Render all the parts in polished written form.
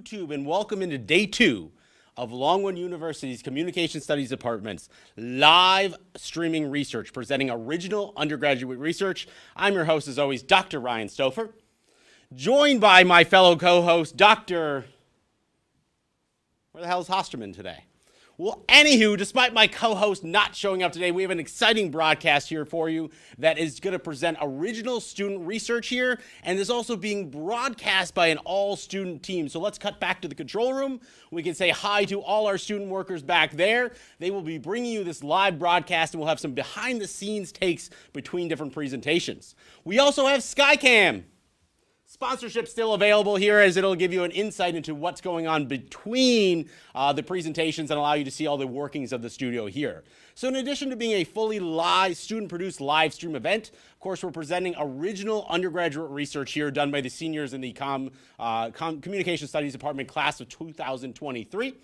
YouTube, and welcome into day 2 of Longwood University's Communication Studies Department's live streaming research, presenting original undergraduate research. I'm your host, as always, Dr. Ryan Stouffer, joined by my fellow co-host, Dr. Where the hell is Hosterman today? Well, anywho, despite my co-host not showing up today, we have an exciting broadcast here for you that is going to present original student research here, and is also being broadcast by an all-student team. So let's cut back to the control room. We can say hi to all our student workers back there. They will be bringing you this live broadcast, and we'll have some behind-the-scenes takes between different presentations. We also have Skycam. Sponsorship still available here, as it'll give you an insight into what's going on between the presentations and allow you to see all the workings of the studio here. So in addition to being a fully live, student-produced live stream event, of course, we're presenting original undergraduate research here done by the seniors in the Communication Studies Department class of 2023.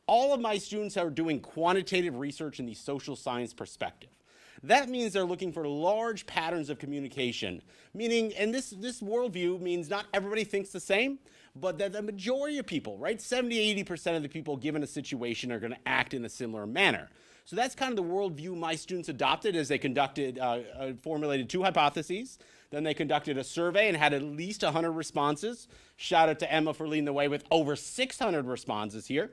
All of my students are doing quantitative research in the social science perspective. That means they're looking for large patterns of communication, meaning, and this worldview means not everybody thinks the same, but that the majority of people, right, 70–80% of the people given a situation are going to act in a similar manner. So that's kind of the worldview my students adopted as they conducted, formulated 2 hypotheses. Then they conducted a survey and had at least 100 responses. Shout out to Emma for leading the way with over 600 responses here.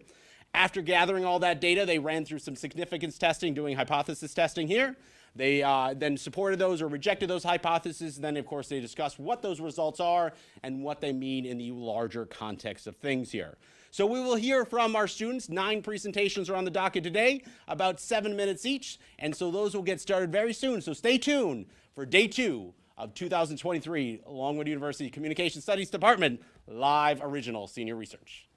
After gathering all that data, they ran through some significance testing, doing hypothesis testing here. They then supported those or rejected those hypotheses. And then, of course, they discussed what those results are and what they mean in the larger context of things here. So we will hear from our students. 9 presentations are on the docket today, about 7 minutes each. And so those will get started very soon. So stay tuned for day 2 of 2023 Longwood University Communication Studies Department live original senior research.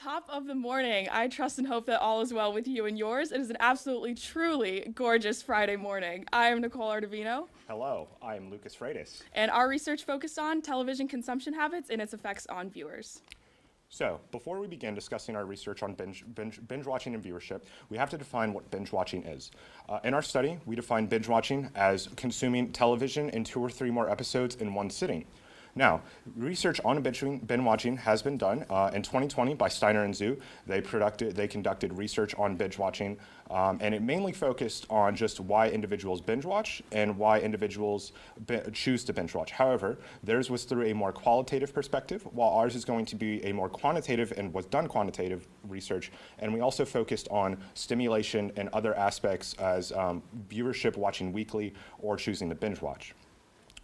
Top of the morning. I trust and hope that all is well with you and yours. It is an absolutely, truly gorgeous Friday morning. I am Nicole Ardovino. Hello, I am Lucas Freitas. And our research focused on television consumption habits and its effects on viewers. So, before we begin discussing our research on binge watching and viewership, we have to define what binge watching is. In our study, we define binge watching as consuming television in 2 or 3 more episodes in one sitting. Now, research on binge watching has been done in 2020 by Steiner and Zhu. They conducted research on binge watching, and it mainly focused on just why individuals binge watch and why individuals choose to binge watch. However, theirs was through a more qualitative perspective, while ours is going to be a more quantitative and was done quantitative research. And we also focused on stimulation and other aspects as viewership, watching weekly, or choosing to binge watch.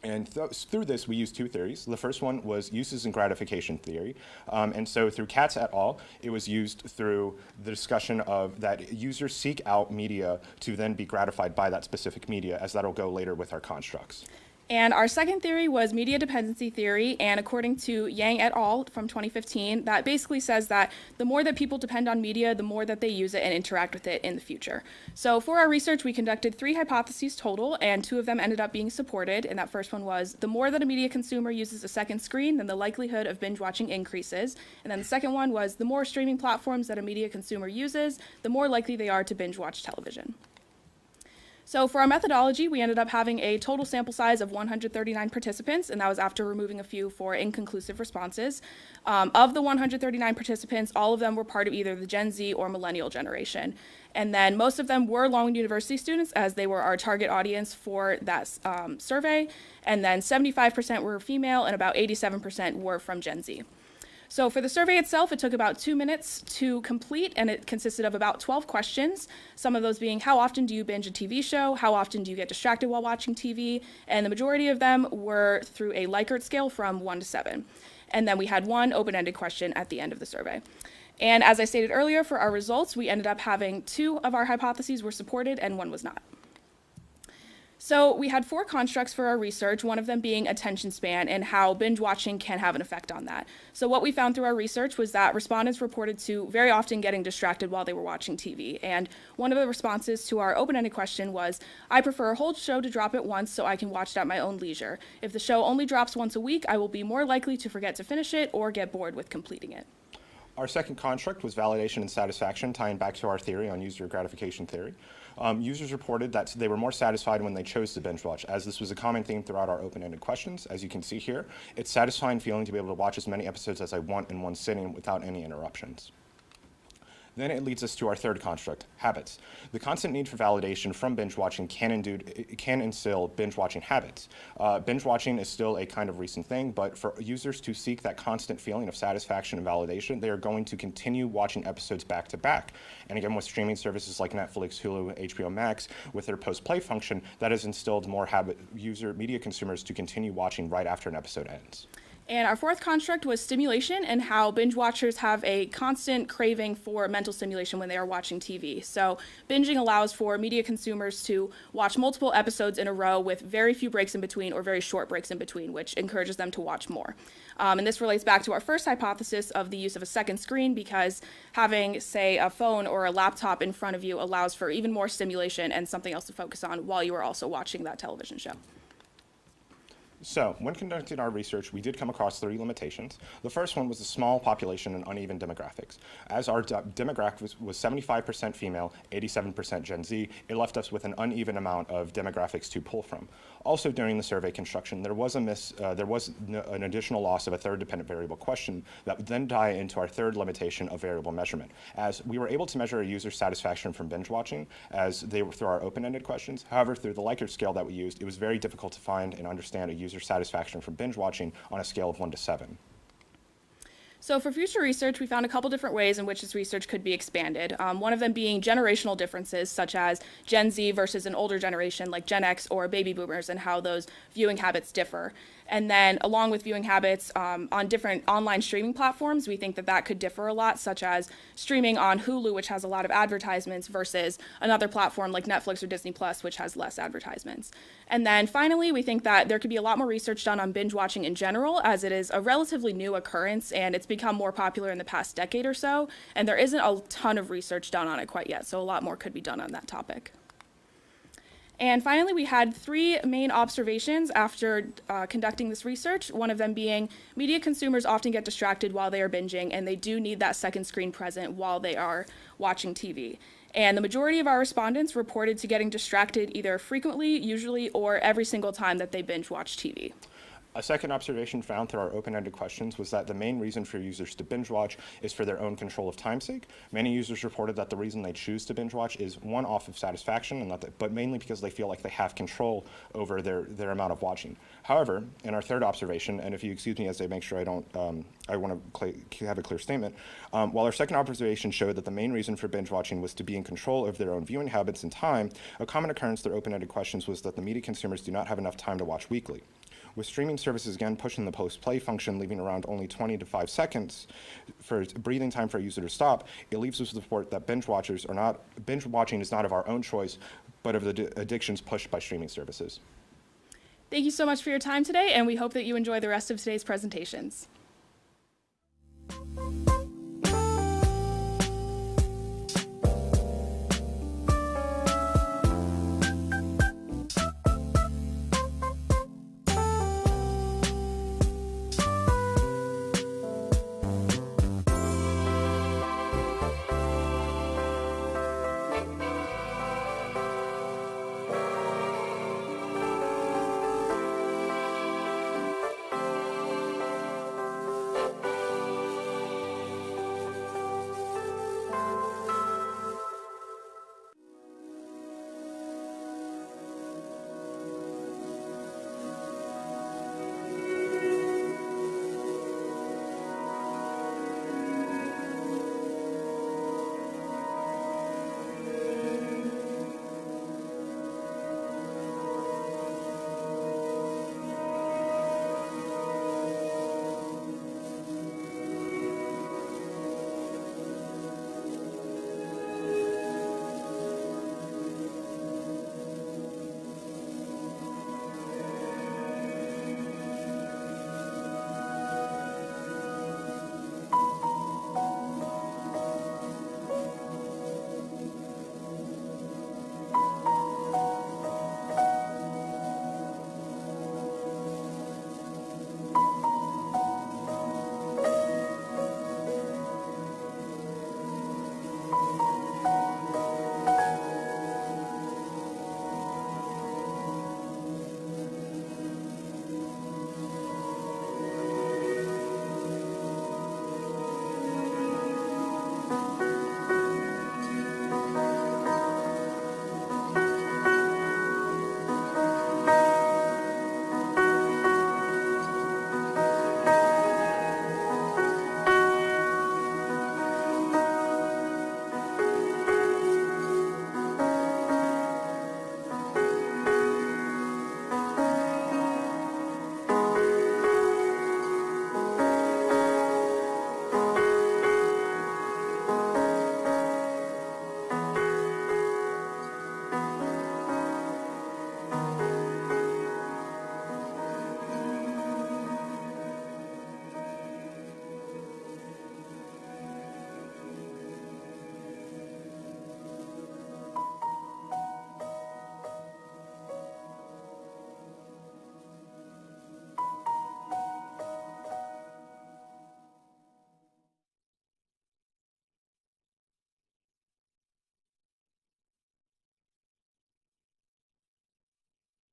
And through this, we used 2 theories. The first one was uses and gratification theory. And so through Katz et al., it was used through the discussion of that users seek out media to then be gratified by that specific media, as that'll go later with our constructs. And our second theory was media dependency theory, and according to Yang et al. From 2015, that basically says that the more that people depend on media, the more that they use it and interact with it in the future. So for our research, we conducted 3 hypotheses total, and 2 of them ended up being supported, and that first one was the more that a media consumer uses a second screen, then the likelihood of binge watching increases. And then the second one was the more streaming platforms that a media consumer uses, the more likely they are to binge watch television. So for our methodology, we ended up having a total sample size of 139 participants, and that was after removing a few for inconclusive responses. Of the 139 participants, all of them were part of either the Gen Z or millennial generation. And then most of them were Longwood University students, as they were our target audience for that survey. And then 75% were female, and about 87% were from Gen Z. So for the survey itself, it took about 2 minutes to complete, and it consisted of about 12 questions, some of those being how often do you binge a TV show, how often do you get distracted while watching TV, and the majority of them were through a Likert scale from 1 to 7. And then we had 1 open-ended question at the end of the survey. And as I stated earlier, for our results, we ended up having 2 of our hypotheses were supported and 1 was not. So we had 4 constructs for our research, one of them being attention span and how binge watching can have an effect on that. So what we found through our research was that respondents reported to very often getting distracted while they were watching TV. And one of the responses to our open-ended question was, I prefer a whole show to drop at once so I can watch it at my own leisure. If the show only drops once a week, I will be more likely to forget to finish it or get bored with completing it. Our second construct was validation and satisfaction, tying back to our theory on user gratification theory. Users reported that they were more satisfied when they chose to binge watch, as this was a common theme throughout our open-ended questions. As you can see here, it's satisfying feeling to be able to watch as many episodes as I want in one sitting without any interruptions. Then it leads us to our third construct, habits. The constant need for validation from binge watching can instill binge watching habits. Binge watching is still a kind of recent thing, but for users to seek that constant feeling of satisfaction and validation, they are going to continue watching episodes back to back. And again, with streaming services like Netflix, Hulu, HBO Max, with their post-play function, that has instilled more media consumers to continue watching right after an episode ends. And our fourth construct was stimulation and how binge watchers have a constant craving for mental stimulation when they are watching TV. So binging allows for media consumers to watch multiple episodes in a row with very few breaks in between or very short breaks in between, which encourages them to watch more. And this relates back to our first hypothesis of the use of a second screen, because having, say, a phone or a laptop in front of you allows for even more stimulation and something else to focus on while you are also watching that television show. So, when conducting our research, we did come across 3 limitations. The first one was the small population and uneven demographics. As our demographic was 75% female, 87% Gen Z, it left us with an uneven amount of demographics to pull from. Also, during the survey construction, there was an additional loss of a third dependent variable question that would then tie into our third limitation of variable measurement, as we were able to measure a user's satisfaction from binge watching as they were through our open-ended questions. However, through the Likert scale that we used, it was very difficult to find and understand a user satisfaction from binge watching on a scale of 1 to 7. So for future research, we found a couple different ways in which this research could be expanded. One of them being generational differences, such as Gen Z versus an older generation like Gen X or baby boomers, and how those viewing habits differ. And then along with viewing habits on different online streaming platforms, we think that that could differ a lot, such as streaming on Hulu, which has a lot of advertisements, versus another platform like Netflix or Disney Plus, which has less advertisements. And then finally, we think that there could be a lot more research done on binge watching in general, as it is a relatively new occurrence and it's become more popular in the past decade or so. And there isn't a ton of research done on it quite yet, so a lot more could be done on that topic. And finally, we had 3 main observations after conducting this research, one of them being media consumers often get distracted while they are binging, and they do need that second screen present while they are watching TV. And the majority of our respondents reported to getting distracted either frequently, usually, or every single time that they binge watch TV. A second observation found through our open-ended questions was that the main reason for users to binge watch is for their own control of time sake. Many users reported that the reason they choose to binge watch is one, off of satisfaction, and but mainly because they feel like they have control over their amount of watching. However, in our third observation, and if you excuse me as I make sure I don't, I want to have a clear statement, while our second observation showed that the main reason for binge watching was to be in control of their own viewing habits and time, a common occurrence through open-ended questions was that the media consumers do not have enough time to watch weekly. With streaming services again pushing the post-play function, leaving around only 20 to 5 seconds for breathing time for a user to stop, it leaves us with the report that binge watching is not of our own choice, but of the addictions pushed by streaming services. Thank you so much for your time today, and we hope that you enjoy the rest of today's presentations.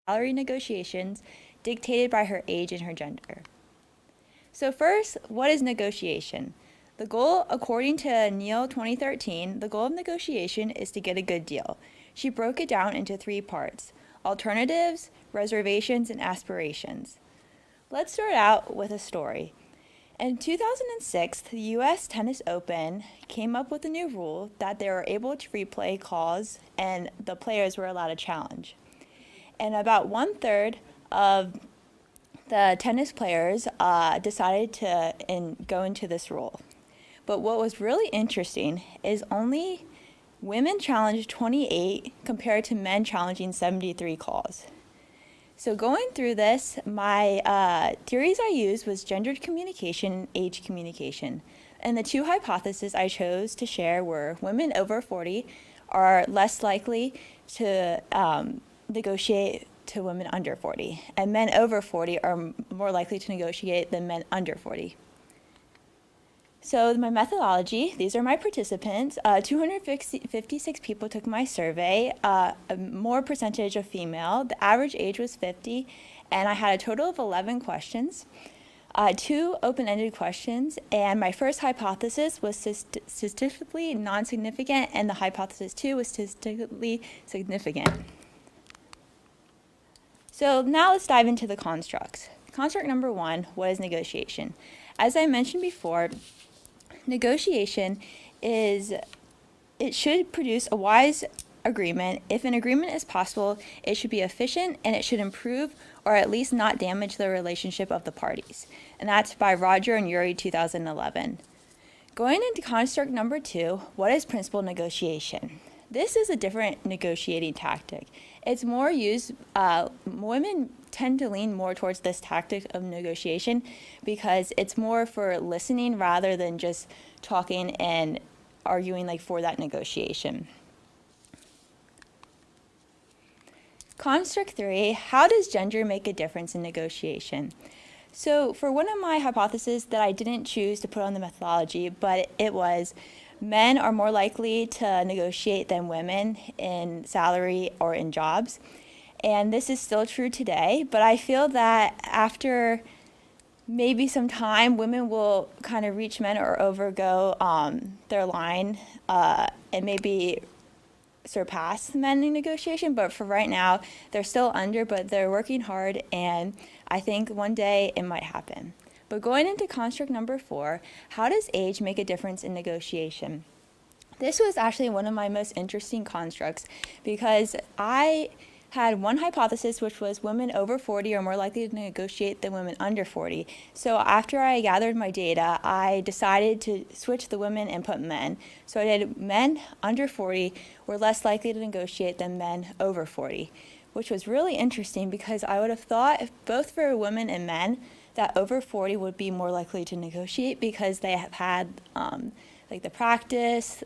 Salary negotiations dictated by her age and her gender. So first, what is negotiation? The goal, according to Neal 2013, the goal of negotiation is to get a good deal. She broke it down into 3 parts: alternatives, reservations, and aspirations. Let's start out with a story. In 2006, the U.S. Tennis Open came up with a new rule that they were able to replay calls and the players were allowed to challenge. And about 1/3 of the tennis players decided to go into this role. But what was really interesting is only women challenged 28 compared to men challenging 73 calls. So going through this, my theories I used was gendered communication and age communication. And the two hypotheses I chose to share were women over 40 are less likely to negotiate to women under 40, and men over 40 are more likely to negotiate than men under 40. So my methodology, these are my participants. 256 people took my survey, a more percentage of female. The average age was 50, and I had a total of 11 questions, 2 open-ended questions, and my first hypothesis was statistically non-significant, and the hypothesis 2 was statistically significant. So now let's dive into the constructs. Construct number 1, what is negotiation? As I mentioned before, negotiation it should produce a wise agreement. If an agreement is possible, it should be efficient and it should improve or at least not damage the relationship of the parties. And that's by Roger and Yuri, 2011. Going into construct number 2, what is principal negotiation? This is a different negotiating tactic. It's more used, women tend to lean more towards this tactic of negotiation because it's more for listening rather than just talking and arguing like for that negotiation. Construct 3, how does gender make a difference in negotiation? So for one of my hypotheses that I didn't choose to put on the methodology, but it was men are more likely to negotiate than women in salary or in jobs. And this is still true today, but I feel that after maybe some time, women will kind of reach men or overgo their line and maybe surpass men in negotiation. But for right now, they're still under, but they're working hard, and I think one day it might happen. But going into construct number 4, how does age make a difference in negotiation? This was actually one of my most interesting constructs because I had one hypothesis, which was women over 40 are more likely to negotiate than women under 40. So after I gathered my data, I decided to switch the women and put men. So I did men under 40 were less likely to negotiate than men over 40, which was really interesting because I would have thought, both for women and men, that over 40 would be more likely to negotiate because they have had like the practice,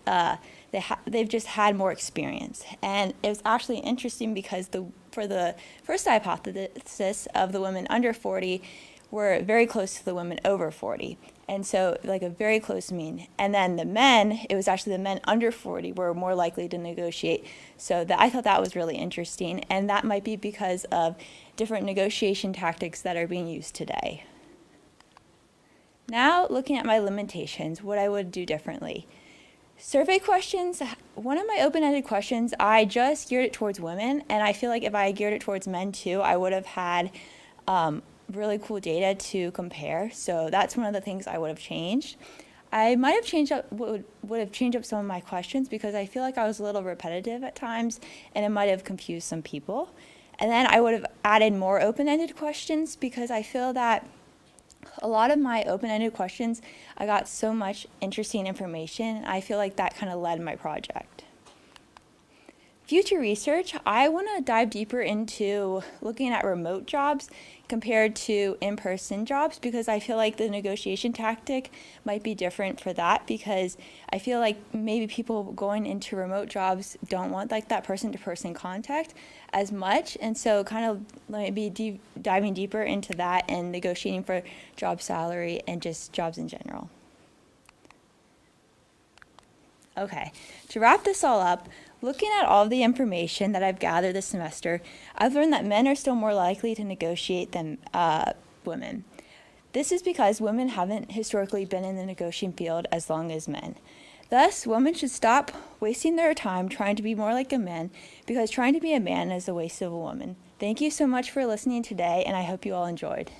they've just had more experience. And it was actually interesting because for the first hypothesis of the women under 40 were very close to the women over 40. And so like a very close mean. And then the men, it was actually the men under 40 were more likely to negotiate. So I thought that was really interesting. And that might be because of different negotiation tactics that are being used today. Now, looking at my limitations, what I would do differently. Survey questions, one of my open-ended questions, I just geared it towards women, and I feel like if I geared it towards men too, I would have had really cool data to compare. So that's one of the things I would have changed. I might have changed up, would have changed up some of my questions because I feel like I was a little repetitive at times, and it might have confused some people. And then I would have added more open-ended questions because I feel that a lot of my open-ended questions, I got so much interesting information. I feel like that kind of led my project. Future research, I want to dive deeper into looking at remote jobs compared to in-person jobs because I feel like the negotiation tactic might be different for that because I feel like maybe people going into remote jobs don't want like that person-to-person contact as much, and so kind of maybe diving deeper into that and negotiating for job salary and just jobs in general. Okay, to wrap this all up, looking at all of the information that I've gathered this semester, I've learned that men are still more likely to negotiate than women. This is because women haven't historically been in the negotiating field as long as men. Thus, women should stop wasting their time trying to be more like a man because trying to be a man is a waste of a woman. Thank you so much for listening today, and I hope you all enjoyed.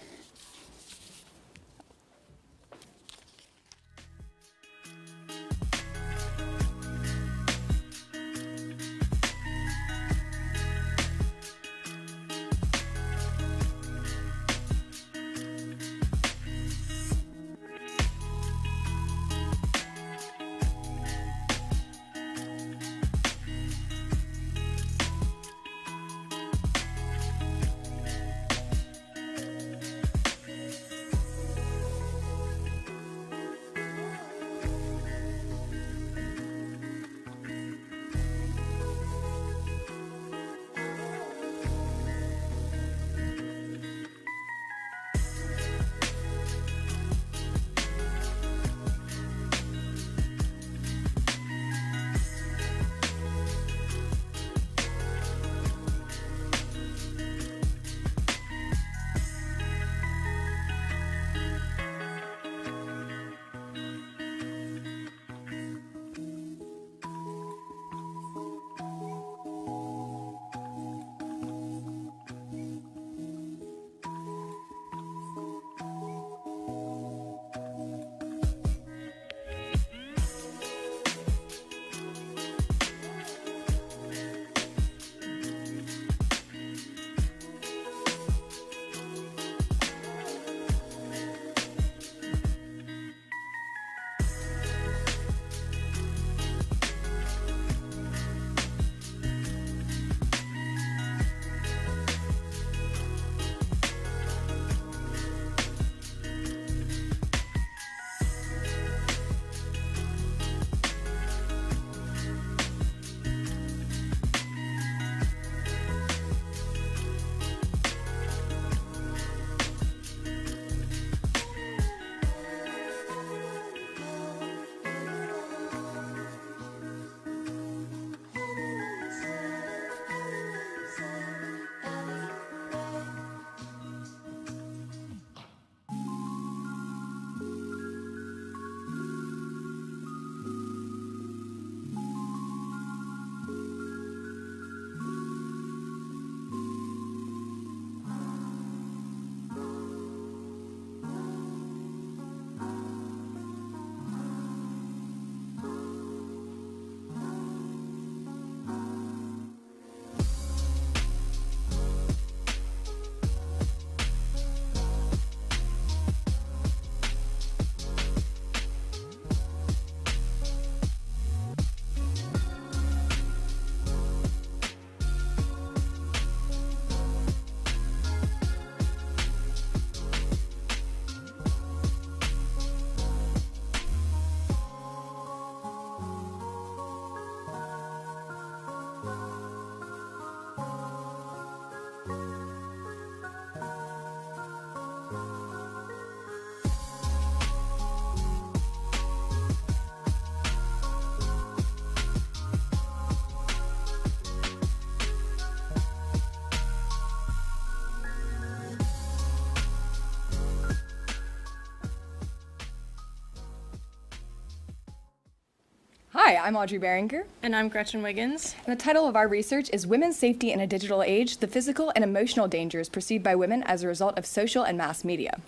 Hi, I'm Audrey Biringer, And I'm Gretchen Wiggins. and the title of our research is Women's Safety in a Digital Age, the Physical and Emotional Dangers Perceived by Women as a Result of Social and Mass Media.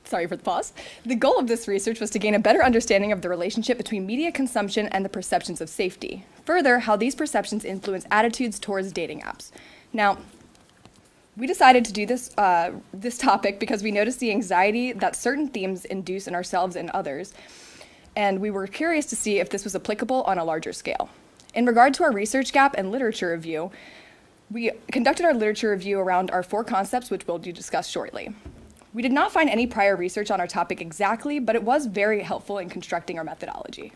Sorry for the pause. The goal of this research was to gain a better understanding of the relationship between media consumption and the perceptions of safety. Further, how these perceptions influence attitudes towards dating apps. Now, we decided to do this topic because we noticed the anxiety that certain themes induce in ourselves and others, and we were curious to see if this was applicable on a larger scale. In regard to our research gap and literature review, we conducted our literature review around our 4 concepts, which will be discussed shortly. We did not find any prior research on our topic exactly, but it was very helpful in constructing our methodology.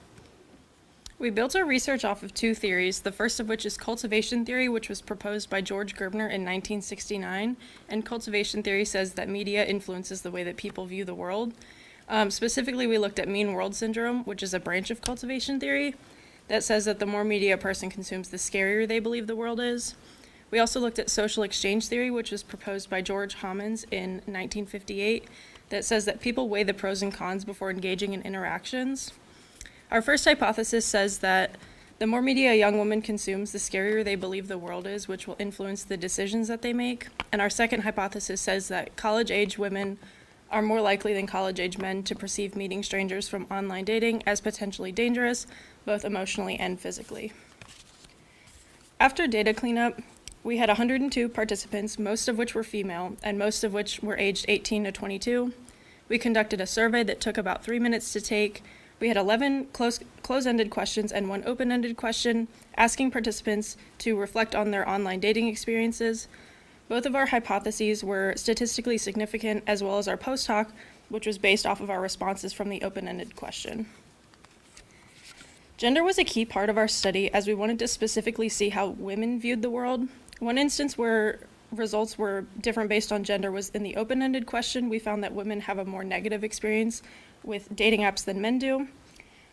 We built our research off of 2 theories, the first of which is cultivation theory, which was proposed by George Gerbner in 1969. And cultivation theory says that media influences the way that people view the world. Specifically, we looked at mean world syndrome, which is a branch of cultivation theory that says that the more media a person consumes, the scarier they believe the world is. We also looked at social exchange theory, which was proposed by George Cummings in 1958, that says that people weigh the pros and cons before engaging in interactions. Our first hypothesis says that the more media a young woman consumes, the scarier they believe the world is, which will influence the decisions that they make. And our second hypothesis says that college-age women are more likely than college-age men to perceive meeting strangers from online dating as potentially dangerous, both emotionally and physically. After data cleanup, we had 102 participants, most of which were female, and most of which were aged 18 to 22. We conducted a survey that took about 3 minutes to take. We had 11 close-ended questions and 1 open-ended question, asking participants to reflect on their online dating experiences. Both of our hypotheses were statistically significant, as well as our post hoc, which was based off of our responses from the open-ended question. Gender was a key part of our study, as we wanted to specifically see how women viewed the world. One instance where results were different based on gender was in the open-ended question. We found that women have a more negative experience with dating apps than men do.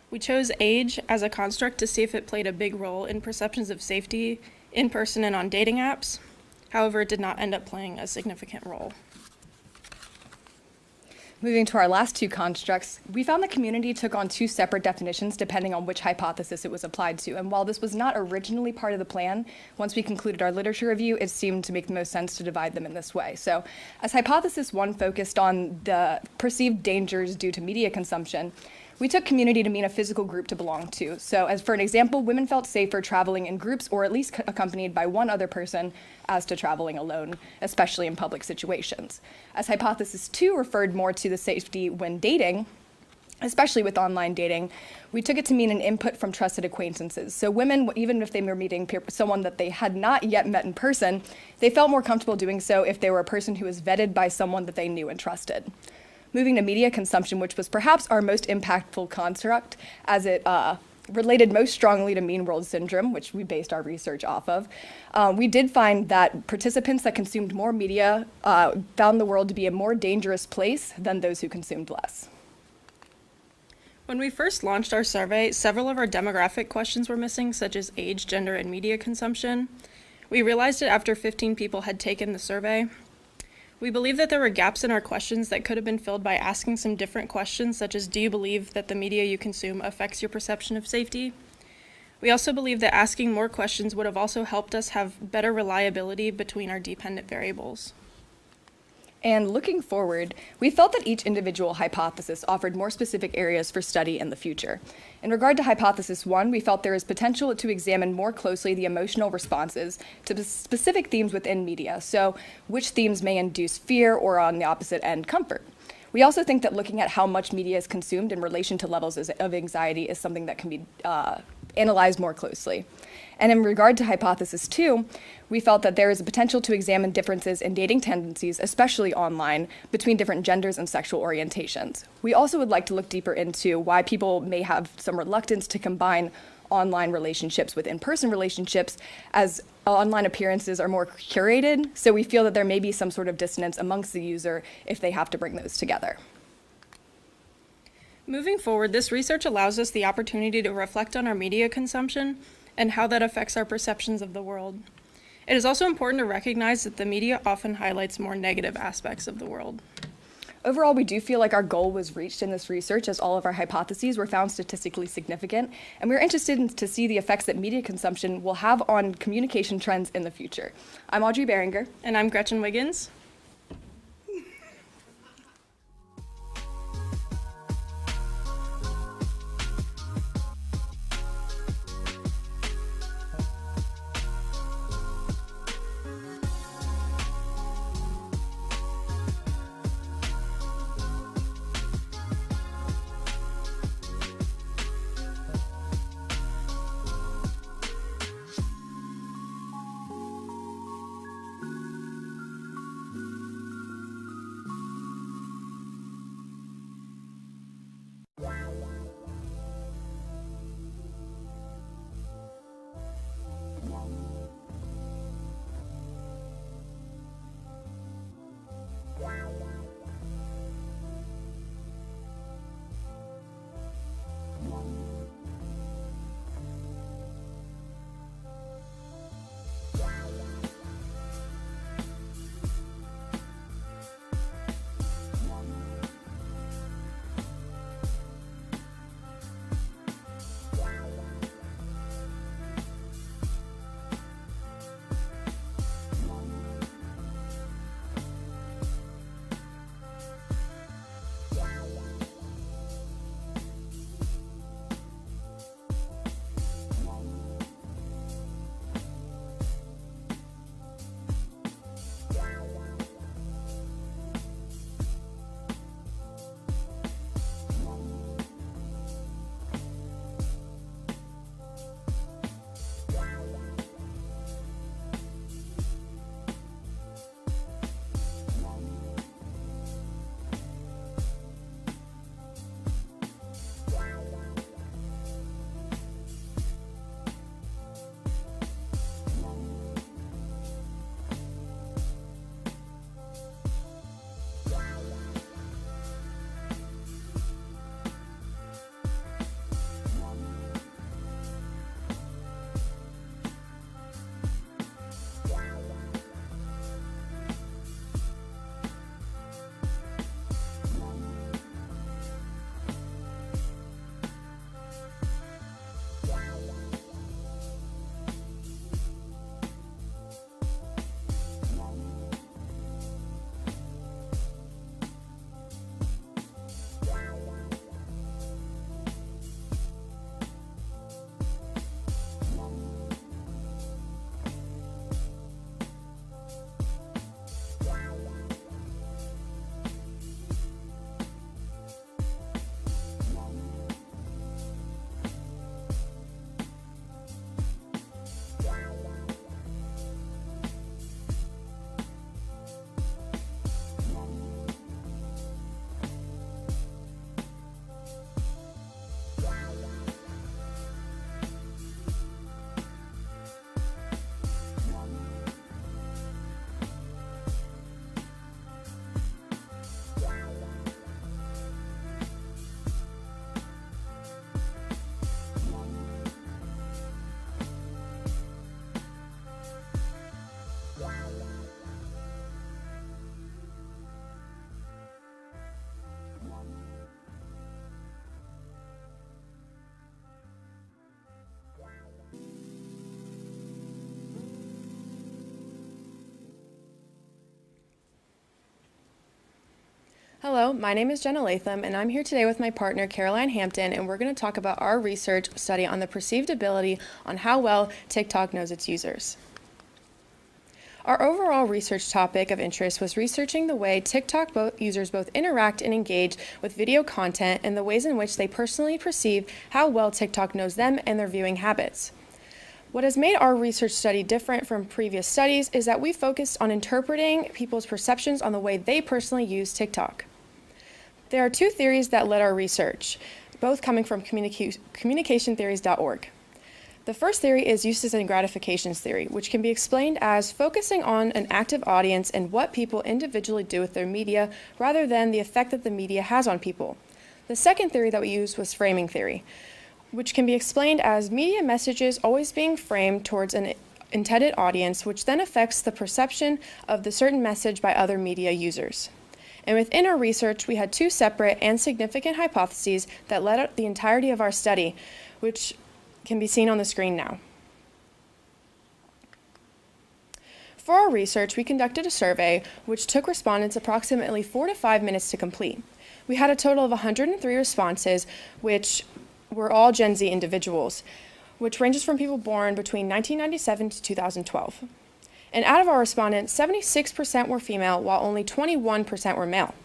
We chose age as a construct to see if it played a big role in perceptions of safety in person and on dating apps. However, it did not end up playing a significant role. Moving to our last 2 constructs, we found the community took on 2 separate definitions depending on which hypothesis it was applied to. And while this was not originally part of the plan, once we concluded our literature review, it seemed to make the most sense to divide them in this way. So as hypothesis 1 focused on the perceived dangers due to media consumption, we took community to mean a physical group to belong to. So as for an example, women felt safer traveling in groups or at least accompanied by one other person as to traveling alone, especially in public situations. As hypothesis 2 referred more to the safety when dating, especially with online dating, we took it to mean an input from trusted acquaintances. So women, even if they were meeting someone that they had not yet met in person, they felt more comfortable doing so if they were a person who was vetted by someone that they knew and trusted. Moving to media consumption, which was perhaps our most impactful construct, as it related most strongly to mean world syndrome, which we based our research off of. We did find that participants that consumed more media found the world to be a more dangerous place than those who consumed less. When we first launched our survey, several of our demographic questions were missing, such as age, gender, and media consumption. We realized it after 15 people had taken the survey. We believe that there were gaps in our questions that could have been filled by asking some different questions, such as, do you believe that the media you consume affects your perception of safety? We also believe that asking more questions would have also helped us have better reliability between our dependent variables. And looking forward, we felt that each individual hypothesis offered more specific areas for study in the future. In regard to hypothesis 1, we felt there is potential to examine more closely the emotional responses to specific themes within media, so which themes may induce fear or, on the opposite end, comfort. We also think that looking at how much media is consumed in relation to levels of anxiety is something that can be analyzed more closely. And in regard to hypothesis 2, we felt that there is a potential to examine differences in dating tendencies, especially online, between different genders and sexual orientations. We also would like to look deeper into why people may have some reluctance to combine online relationships with in-person relationships, as online appearances are more curated, so we feel that there may be some sort of dissonance amongst the user if they have to bring those together. Moving forward, this research allows us the opportunity to reflect on our media consumption and how that affects our perceptions of the world. It is also important to recognize that the media often highlights more negative aspects of the world. Overall, we do feel like our goal was reached in this research as all of our hypotheses were found statistically significant, and we're interested to see the effects that media consumption will have on communication trends in the future. I'm Audrey Biringer. And I'm Gretchen Wiggins. Hello, my name is Jenna Lathom, and I'm here today with my partner, Caroline Hampton, and we're going to talk about our research study on the perceived ability on how well TikTok knows its users. Our overall research topic of interest was researching the way TikTok users both interact and engage with video content and the ways in which they personally perceive how well TikTok knows them and their viewing habits. What has made our research study different from previous studies is that we focused on interpreting people's perceptions on the way they personally use TikTok. There are two theories that led our research, both coming from communicationtheories.org. The first theory is uses and gratifications theory, which can be explained as focusing on an active audience and what people individually do with their media rather than the effect that the media has on people. The second theory that we used was framing theory, which can be explained as media messages always being framed towards an intended audience, which then affects the perception of the certain message by other media users. And within our research, we had two separate and significant hypotheses that led up the entirety of our study, which can be seen on the screen now. For our research, we conducted a survey which took respondents approximately 4 to 5 minutes to complete. We had a total of 103 responses, which were all Gen Z individuals, which ranges from people born between 1997 to 2012. And out of our respondents, 76% were female, while only 21% were male.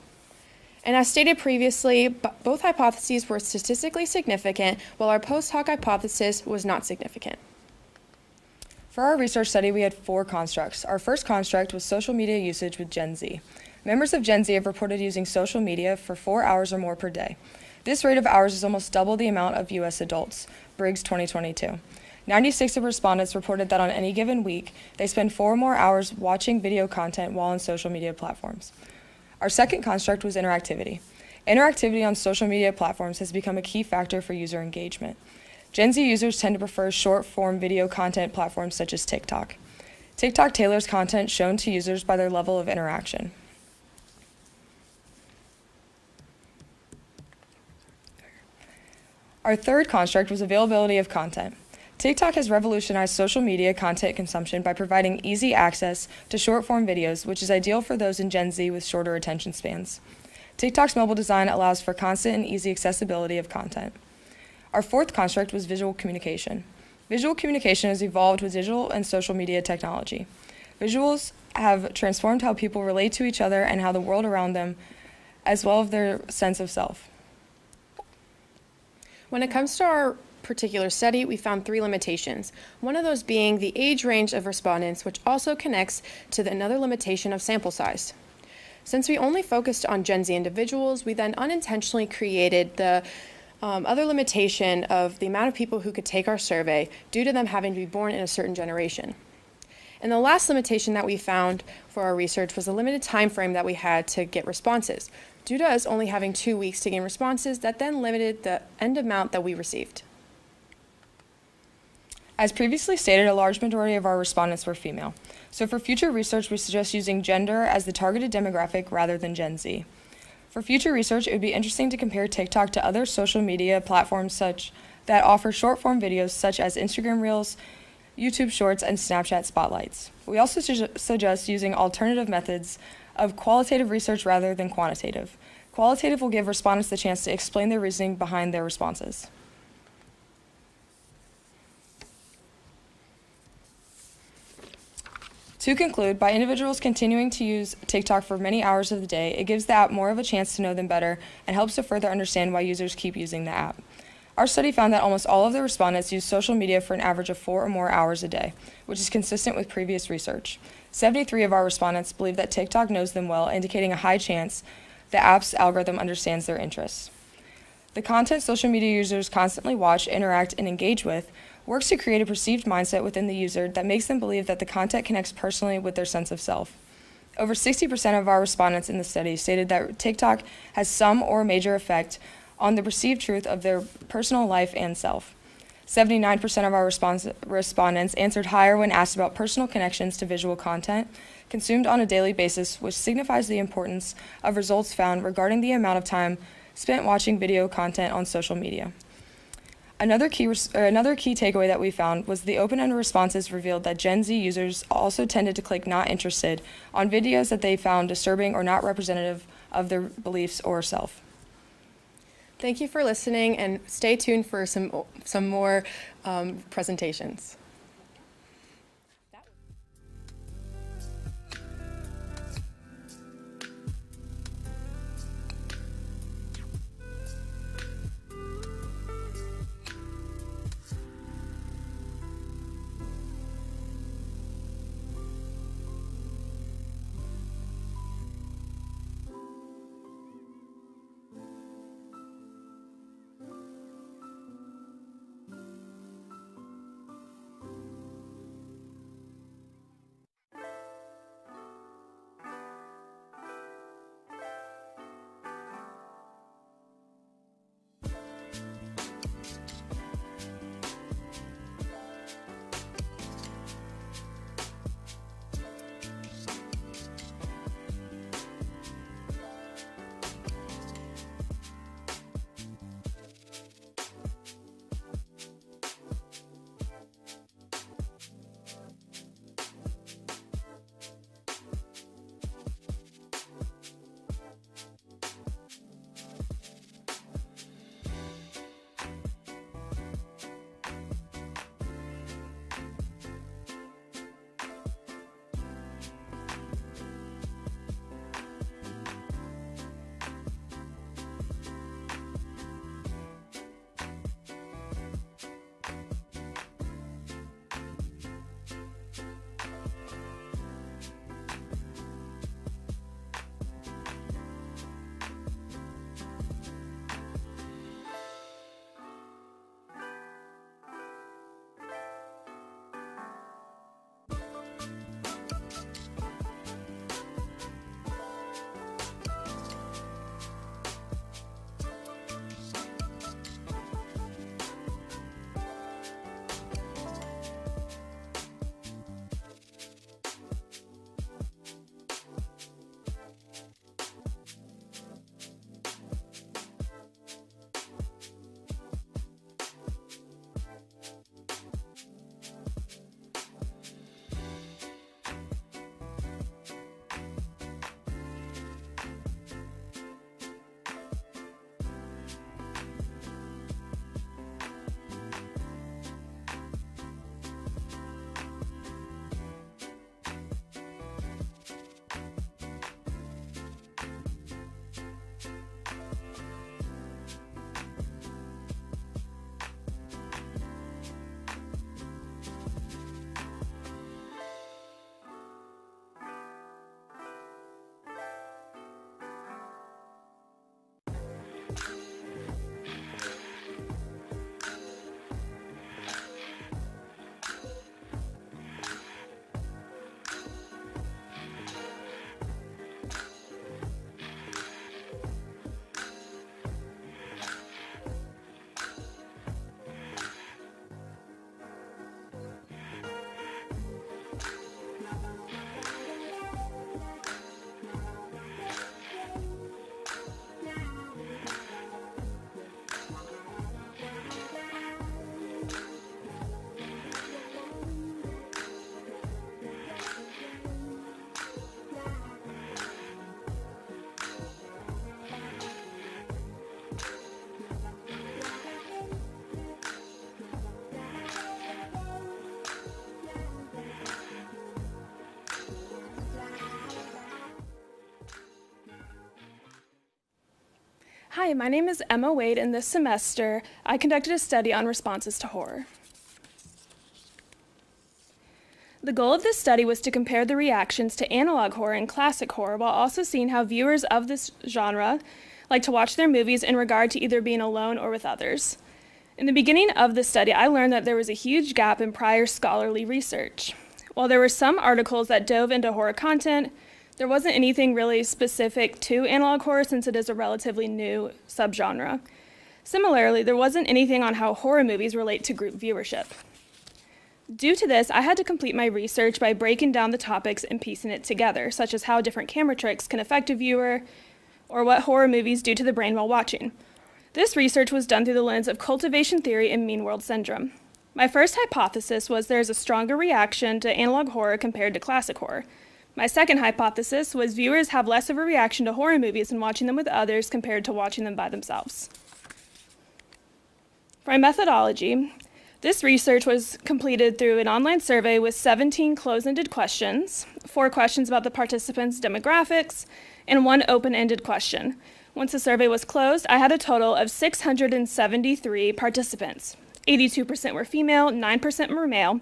And as stated previously, both hypotheses were statistically significant, while our post hoc hypothesis was not significant. For our research study, we had 4 constructs. Our first construct was social media usage with Gen Z. Members of Gen Z have reported using social media for 4 hours or more per day. This rate of hours is almost double the amount of U.S. adults, Briggs 2022. 96 of respondents reported that on any given week, they spend 4 more hours watching video content while on social media platforms. Our second construct was interactivity. Interactivity on social media platforms has become a key factor for user engagement. Gen Z users tend to prefer short-form video content platforms such as TikTok. TikTok tailors content shown to users by their level of interaction. Our third construct was availability of content. TikTok has revolutionized social media content consumption by providing easy access to short-form videos, which is ideal for those in Gen Z with shorter attention spans. TikTok's mobile design allows for constant and easy accessibility of content. Our fourth construct was visual communication. Visual communication has evolved with digital and social media technology. Visuals have transformed how people relate to each other and how the world around them, as well as their sense of self. When it comes to our particular study, we found 3 limitations. One of those being the age range of respondents, which also connects to another limitation of sample size. Since we only focused on Gen Z individuals, we then unintentionally created the other limitation of the amount of people who could take our survey due to them having to be born in a certain generation. And the last limitation that we found for our research was the limited time frame that we had to get responses, due to us only having 2 weeks to gain responses that then limited the end amount that we received. As previously stated, a large majority of our respondents were female. So for future research, we suggest using gender as the targeted demographic rather than Gen Z. For future research, it would be interesting to compare TikTok to other social media platforms that offer short-form videos such as Instagram Reels, YouTube Shorts, and Snapchat Spotlights. We also suggest using alternative methods of qualitative research rather than quantitative. Qualitative will give respondents the chance to explain their reasoning behind their responses. To conclude, by individuals continuing to use TikTok for many hours of the day, it gives the app more of a chance to know them better and helps to further understand why users keep using the app. Our study found that almost all of the respondents use social media for an average of 4 or more hours a day, which is consistent with previous research. 73 of our respondents believe that TikTok knows them well, indicating a high chance the app's algorithm understands their interests. The content social media users constantly watch, interact, and engage with works to create a perceived mindset within the user that makes them believe that the content connects personally with their sense of self. Over 60% of our respondents in the study stated that TikTok has some or major effect on the perceived truth of their personal life and self. 79% of our respondents answered higher when asked about personal connections to visual content consumed on a daily basis, which signifies the importance of results found regarding the amount of time spent watching video content on social media. Another key takeaway that we found was the open-ended responses revealed that Gen Z users also tended to click not interested on videos that they found disturbing or not representative of their beliefs or self. Thank you for listening, and stay tuned for some more presentations. Hi, my name is Emma Wade, and this semester I conducted a study on responses to horror. The goal of this study was to compare the reactions to analog horror and classic horror while also seeing how viewers of this genre like to watch their movies in regard to either being alone or with others. In the beginning of the study, I learned that there was a huge gap in prior scholarly research. While there were some articles that dove into horror content, there wasn't anything really specific to analog horror since it is a relatively new subgenre. Similarly, there wasn't anything on how horror movies relate to group viewership. Due to this, I had to complete my research by breaking down the topics and piecing it together, such as how different camera tricks can affect a viewer, or what horror movies do to the brain while watching. This research was done through the lens of cultivation theory and mean world syndrome. My first hypothesis was there is a stronger reaction to analog horror compared to classic horror. My second hypothesis was viewers have less of a reaction to horror movies when watching them with others compared to watching them by themselves. For my methodology, this research was completed through an online survey with 17 closed-ended questions, 4 questions about the participants' demographics, and 1 open-ended question. Once the survey was closed, I had a total of 673 participants. 82% were female, 9% were male,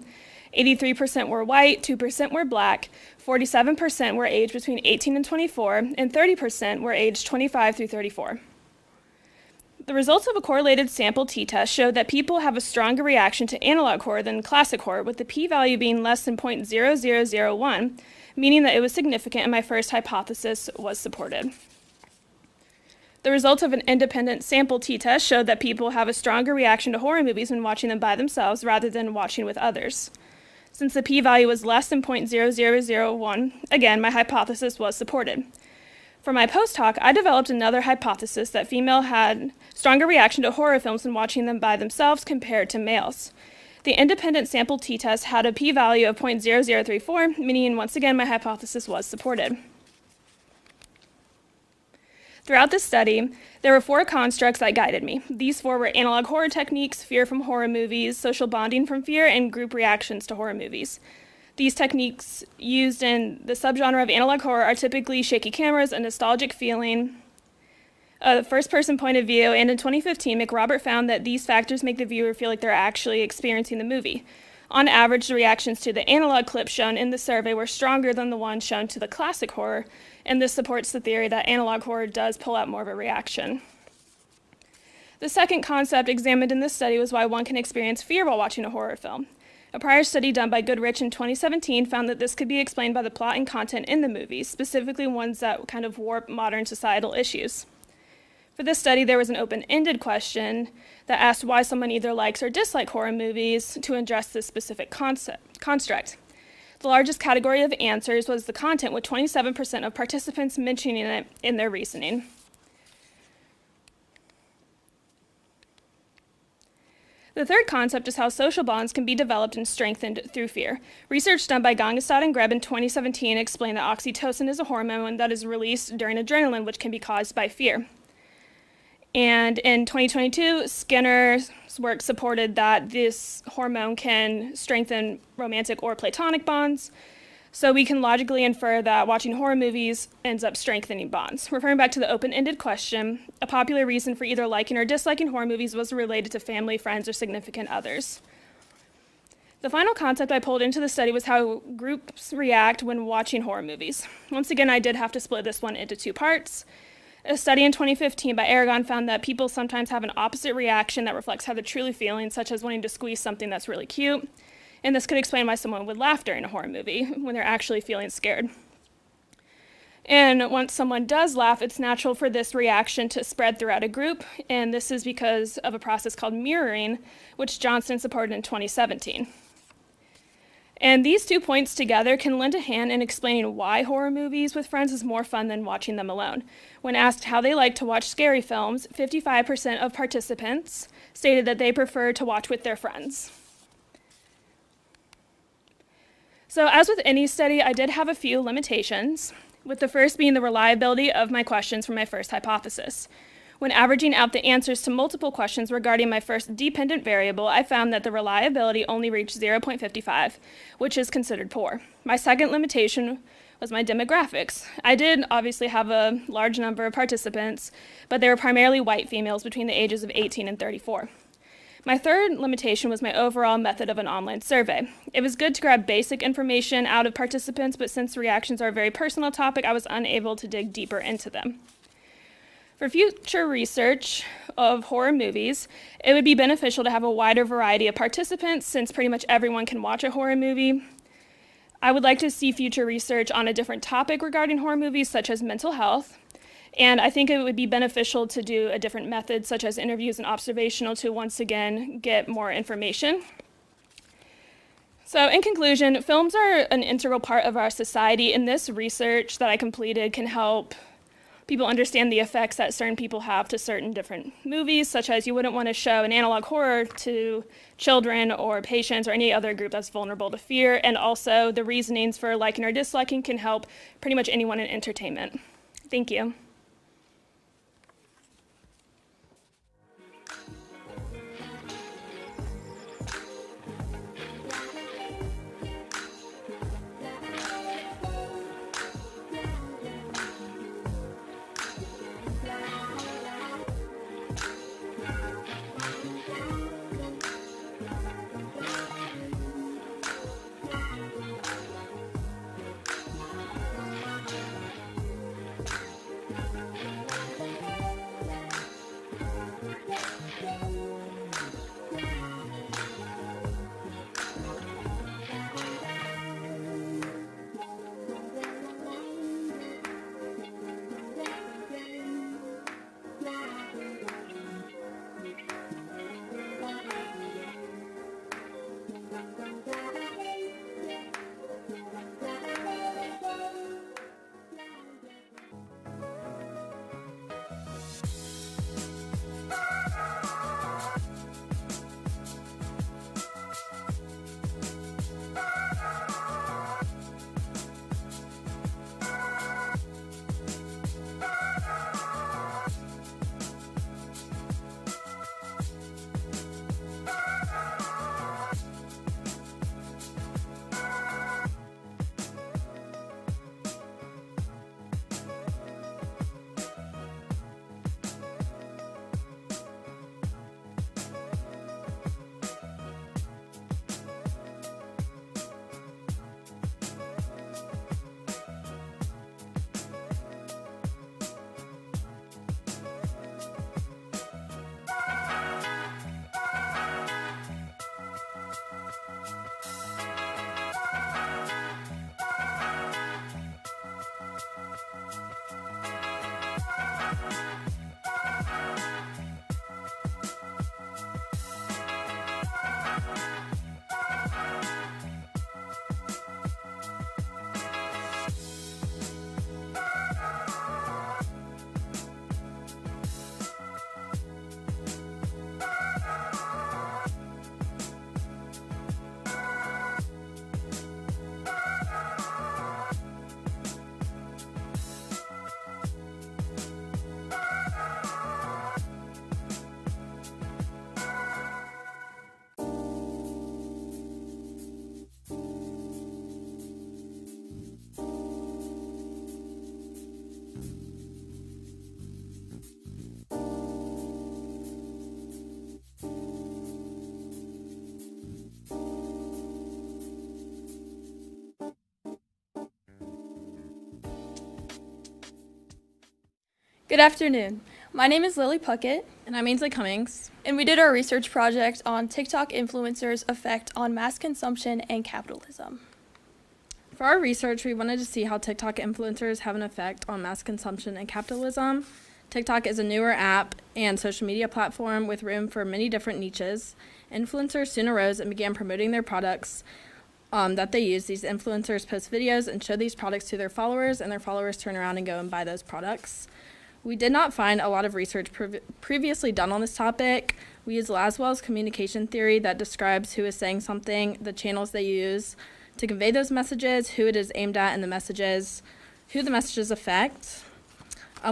83% were white, 2% were black, 47% were aged between 18 and 24, and 30% were aged 25 through 34. The results of a correlated sample t-test showed that people have a stronger reaction to analog horror than classic horror, with the p-value being less than 0.0001, meaning that it was significant and my first hypothesis was supported. The results of an independent sample t-test showed that people have a stronger reaction to horror movies when watching them by themselves rather than watching with others. Since the p-value was less than 0.0001, again, my hypothesis was supported. For my post-hoc, I developed another hypothesis that female had stronger reaction to horror films when watching them by themselves compared to males. The independent sample t-test had a p-value of 0.0034, meaning once again my hypothesis was supported. Throughout this study, there were 4 constructs that guided me. These 4 were analog horror techniques, fear from horror movies, social bonding from fear, and group reactions to horror movies. These techniques used in the subgenre of analog horror are typically shaky cameras, a nostalgic feeling, a first-person point of view, and in 2015, McRobert found that these factors make the viewer feel like they're actually experiencing the movie. On average, the reactions to the analog clips shown in the survey were stronger than the ones shown to the classic horror, and this supports the theory that analog horror does pull out more of a reaction. The second concept examined in this study was why one can experience fear while watching a horror film. A prior study done by Goodrich in 2017 found that this could be explained by the plot and content in the movies, specifically ones that kind of warp modern societal issues. For this study, there was an open-ended question that asked why someone either likes or dislikes horror movies to address this specific construct. The largest category of answers was the content, with 27% of participants mentioning it in their reasoning. The third concept is how social bonds can be developed and strengthened through fear. Research done by Gongestad and Greb in 2017 explained that oxytocin is a hormone that is released during adrenaline, which can be caused by fear. And in 2022, Skinner's work supported that this hormone can strengthen romantic or platonic bonds. So we can logically infer that watching horror movies ends up strengthening bonds. Referring back to the open-ended question, a popular reason for either liking or disliking horror movies was related to family, friends, or significant others. The final concept I pulled into the study was how groups react when watching horror movies. Once again, I did have to split this one into 2 parts. A study in 2015 by Aragon found that people sometimes have an opposite reaction that reflects how they're truly feeling, such as wanting to squeeze something that's really cute. And this could explain why someone would laugh during a horror movie when they're actually feeling scared. And once someone does laugh, it's natural for this reaction to spread throughout a group, and this is because of a process called mirroring, which Johnston supported in 2017. And these 2 points together can lend a hand in explaining why horror movies with friends is more fun than watching them alone. When asked how they like to watch scary films, 55% of participants stated that they prefer to watch with their friends. So as with any study, I did have a few limitations, with the first being the reliability of my questions for my first hypothesis. When averaging out the answers to multiple questions regarding my first dependent variable, I found that the reliability only reached 0.55, which is considered poor. My second limitation was my demographics. I did obviously have a large number of participants, but they were primarily white females between the ages of 18 and 34. My third limitation was my overall method of an online survey. It was good to grab basic information out of participants, but since reactions are a very personal topic, I was unable to dig deeper into them. For future research of horror movies, it would be beneficial to have a wider variety of participants since pretty much everyone can watch a horror movie. I would like to see future research on a different topic regarding horror movies, such as mental health. And I think it would be beneficial to do a different method, such as interviews and observational, to once again get more information. So in conclusion, films are an integral part of our society, and this research that I completed can help people understand the effects that certain people have to certain different movies, such as you wouldn't want to show an analog horror to children or patients or any other group that's vulnerable to fear, and also the reasonings for liking or disliking can help pretty much anyone in entertainment. Thank you. Good afternoon. My name is Lily Puckett, And I'm Ainsley Cummings. and we did our research project on TikTok influencers' effect on mass consumption and capitalism. For our research, we wanted to see how TikTok influencers have an effect on mass consumption and capitalism. TikTok is a newer app and social media platform with room for many different niches. Influencers soon arose and began promoting their products that they use. These influencers post videos and show these products to their followers, and their followers turn around and go and buy those products. We did not find a lot of research previously done on this topic. We used Laswell's communication theory that describes who is saying something, the channels they use to convey those messages, who it is aimed at in the messages, who the messages affect.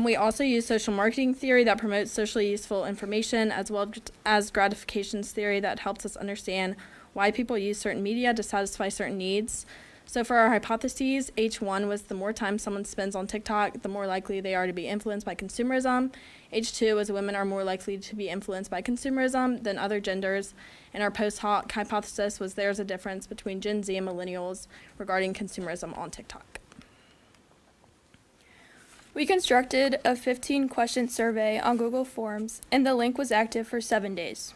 We also use social marketing theory that promotes socially useful information, as well as gratifications theory that helps us understand why people use certain media to satisfy certain needs. So for our hypotheses, H1 was the more time someone spends on TikTok, the more likely they are to be influenced by consumerism. H2 is women are more likely to be influenced by consumerism than other genders. And our post hoc hypothesis was there's a difference between Gen Z and millennials regarding consumerism on TikTok. We constructed a 15-question survey on Google Forms, and the link was active for 7 days.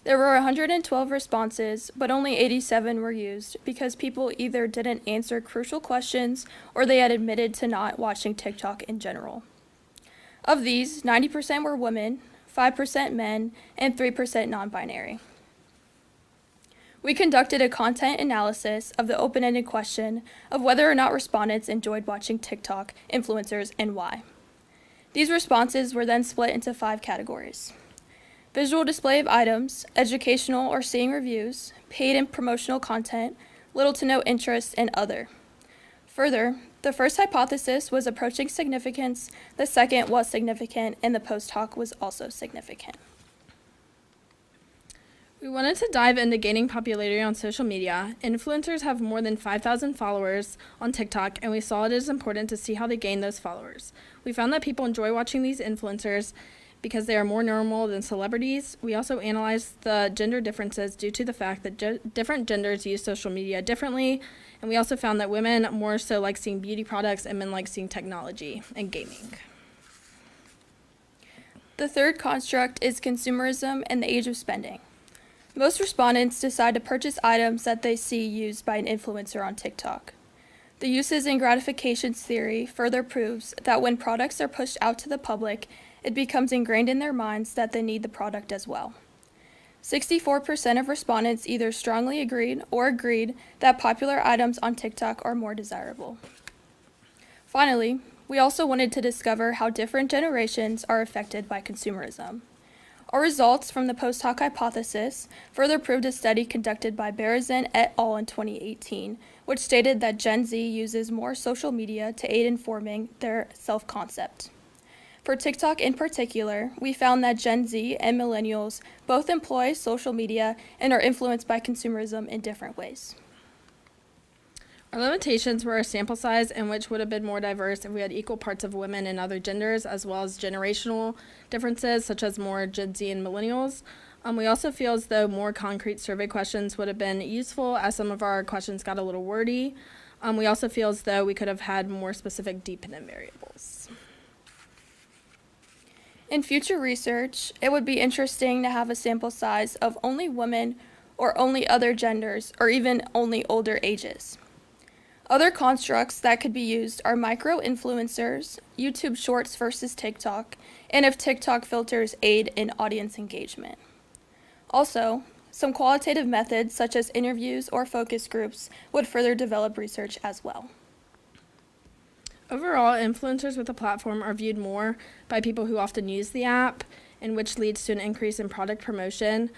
There were 112 responses, but only 87 were used because people either didn't answer crucial questions or they had admitted to not watching TikTok in general. Of these, 90% were women, 5% men, and 3% non-binary. We conducted a content analysis of the open-ended question of whether or not respondents enjoyed watching TikTok influencers and why. These responses were then split into 5 categories: visual display of items, educational or seeing reviews, paid and promotional content, little to no interest, and other. Further, the first hypothesis was approaching significance, the second was significant, and the post hoc was also significant. We wanted to dive into gaining popularity on social media. Influencers have more than 5,000 followers on TikTok, and we saw it is important to see how they gain those followers. We found that people enjoy watching these influencers because they are more normal than celebrities. We also analyzed the gender differences due to the fact that different genders use social media differently, and we also found that women more so like seeing beauty products and men like seeing technology and gaming. The third construct is consumerism and the age of spending. Most respondents decide to purchase items that they see used by an influencer on TikTok. The uses and gratifications theory further proves that when products are pushed out to the public, it becomes ingrained in their minds that they need the product as well. 64% of respondents either strongly agreed or agreed that popular items on TikTok are more desirable. Finally, we also wanted to discover how different generations are affected by consumerism. Our results from the post hoc hypothesis further proved a study conducted by Biringer et al. In 2018, which stated that Gen Z uses more social media to aid in forming their self-concept. For TikTok in particular, we found that Gen Z and millennials both employ social media and are influenced by consumerism in different ways. Our limitations were a sample size in which would have been more diverse if we had equal parts of women and other genders, as well as generational differences, such as more Gen Z and millennials. We also feel as though more concrete survey questions would have been useful, as some of our questions got a little wordy. We also feel as though we could have had more specific dependent variables. In future research, it would be interesting to have a sample size of only women or only other genders or even only older ages. Other constructs that could be used are micro-influencers, YouTube Shorts versus TikTok, and if TikTok filters aid in audience engagement. Also, some qualitative methods such as interviews or focus groups would further develop research as well. Overall, influencers with a platform are viewed more by people who often use the app, and which leads to an increase in product promotion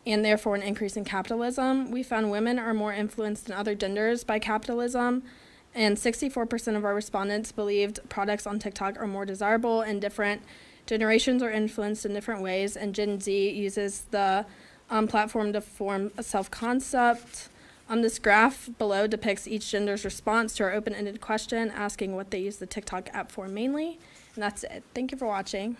and therefore an increase in capitalism. We found women are more influenced than other genders by capitalism, and 64% of our respondents believed products on TikTok are more desirable, and different generations are influenced in different ways, and Gen Z uses the platform to form a self-concept. This graph below depicts each gender's response to our open-ended question, asking what they use the TikTok app for mainly, and that's it. Thank you for watching.